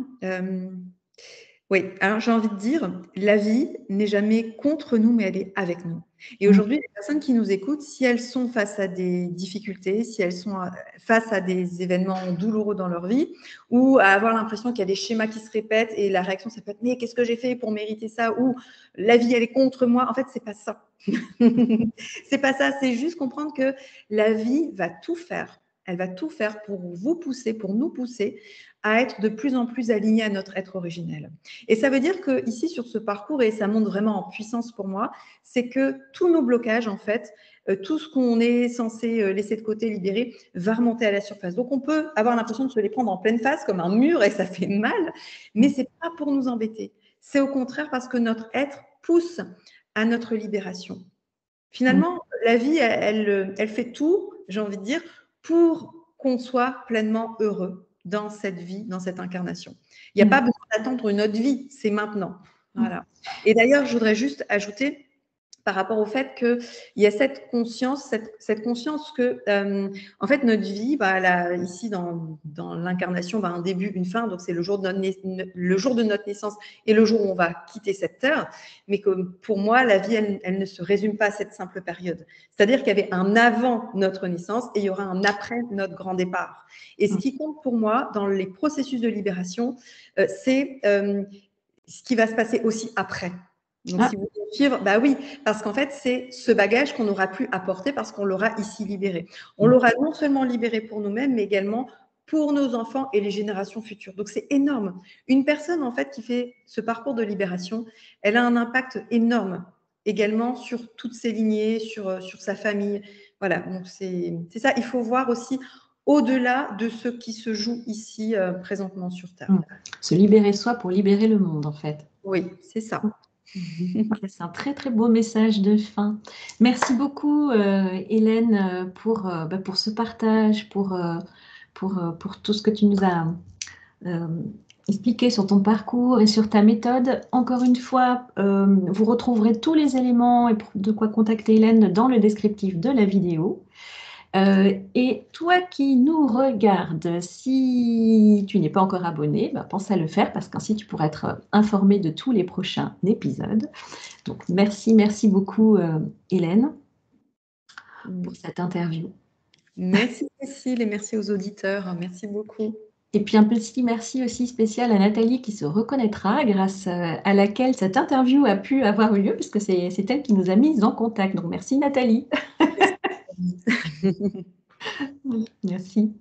Oui, alors j'ai envie de dire, la vie n'est jamais contre nous, mais elle est avec nous. Et aujourd'hui, les personnes qui nous écoutent, si elles sont face à des difficultés, si elles sont face à des événements douloureux dans leur vie, ou à avoir l'impression qu'il y a des schémas qui se répètent et la réaction, ça peut être « mais qu'est-ce que j'ai fait pour mériter ça ?» ou « la vie, elle est contre moi ». En fait, c'est pas ça. C'est pas ça, c'est juste comprendre que la vie va tout faire. Elle va tout faire pour vous pousser, pour nous pousser à être de plus en plus alignés à notre être originel. Et ça veut dire que ici, sur ce parcours, et ça monte vraiment en puissance pour moi, c'est que tous nos blocages, en fait, tout ce qu'on est censé laisser de côté, libérer, va remonter à la surface. Donc, on peut avoir l'impression de se les prendre en pleine face comme un mur et ça fait mal, mais c'est pas pour nous embêter. C'est au contraire parce que notre être pousse à notre libération. Finalement, la vie, elle fait tout, j'ai envie de dire, pour qu'on soit pleinement heureux dans cette vie, dans cette incarnation. Il n'y a pas besoin d'attendre une autre vie, c'est maintenant. Voilà. Et d'ailleurs, je voudrais juste ajouter par rapport au fait qu'il y a cette conscience que, en fait, notre vie, ici, dans l'incarnation, un début, une fin, donc c'est le jour de notre naissance et le jour où on va quitter cette terre, mais que pour moi, la vie, elle ne se résume pas à cette simple période. C'est-à-dire qu'il y avait un avant notre naissance et il y aura un après notre grand départ. Et ce qui compte pour moi, dans les processus de libération, c'est ce qui va se passer aussi après. Donc, si vous voulez suivre, oui, parce qu'en fait, c'est ce bagage qu'on n'aura plus à porter parce qu'on l'aura ici libéré. On l'aura non seulement libéré pour nous-mêmes, mais également pour nos enfants et les générations futures. Donc, c'est énorme. Une personne, en fait, qui fait ce parcours de libération, elle a un impact énorme également sur toutes ses lignées, sur sa famille. Voilà, donc c'est ça. Il faut voir aussi au-delà de ce qui se joue ici, présentement sur Terre. Se libérer soi pour libérer le monde, en fait. Oui, c'est ça. C'est un très très beau message de fin. Merci beaucoup Hélène pour ce partage, pour tout ce que tu nous as expliqué sur ton parcours et sur ta méthode. Encore une fois, vous retrouverez tous les éléments et de quoi contacter Hélène dans le descriptif de la vidéo. Et toi qui nous regardes, si tu n'es pas encore abonné, pense à le faire parce qu'ainsi tu pourras être informé de tous les prochains épisodes. Donc merci beaucoup Hélène pour cette interview. Merci Cécile et merci aux auditeurs, merci beaucoup. Et puis un petit merci aussi spécial à Nathalie qui se reconnaîtra, grâce à laquelle cette interview a pu avoir eu lieu, puisque c'est elle qui nous a mis en contact. Donc merci Nathalie. Merci. Merci.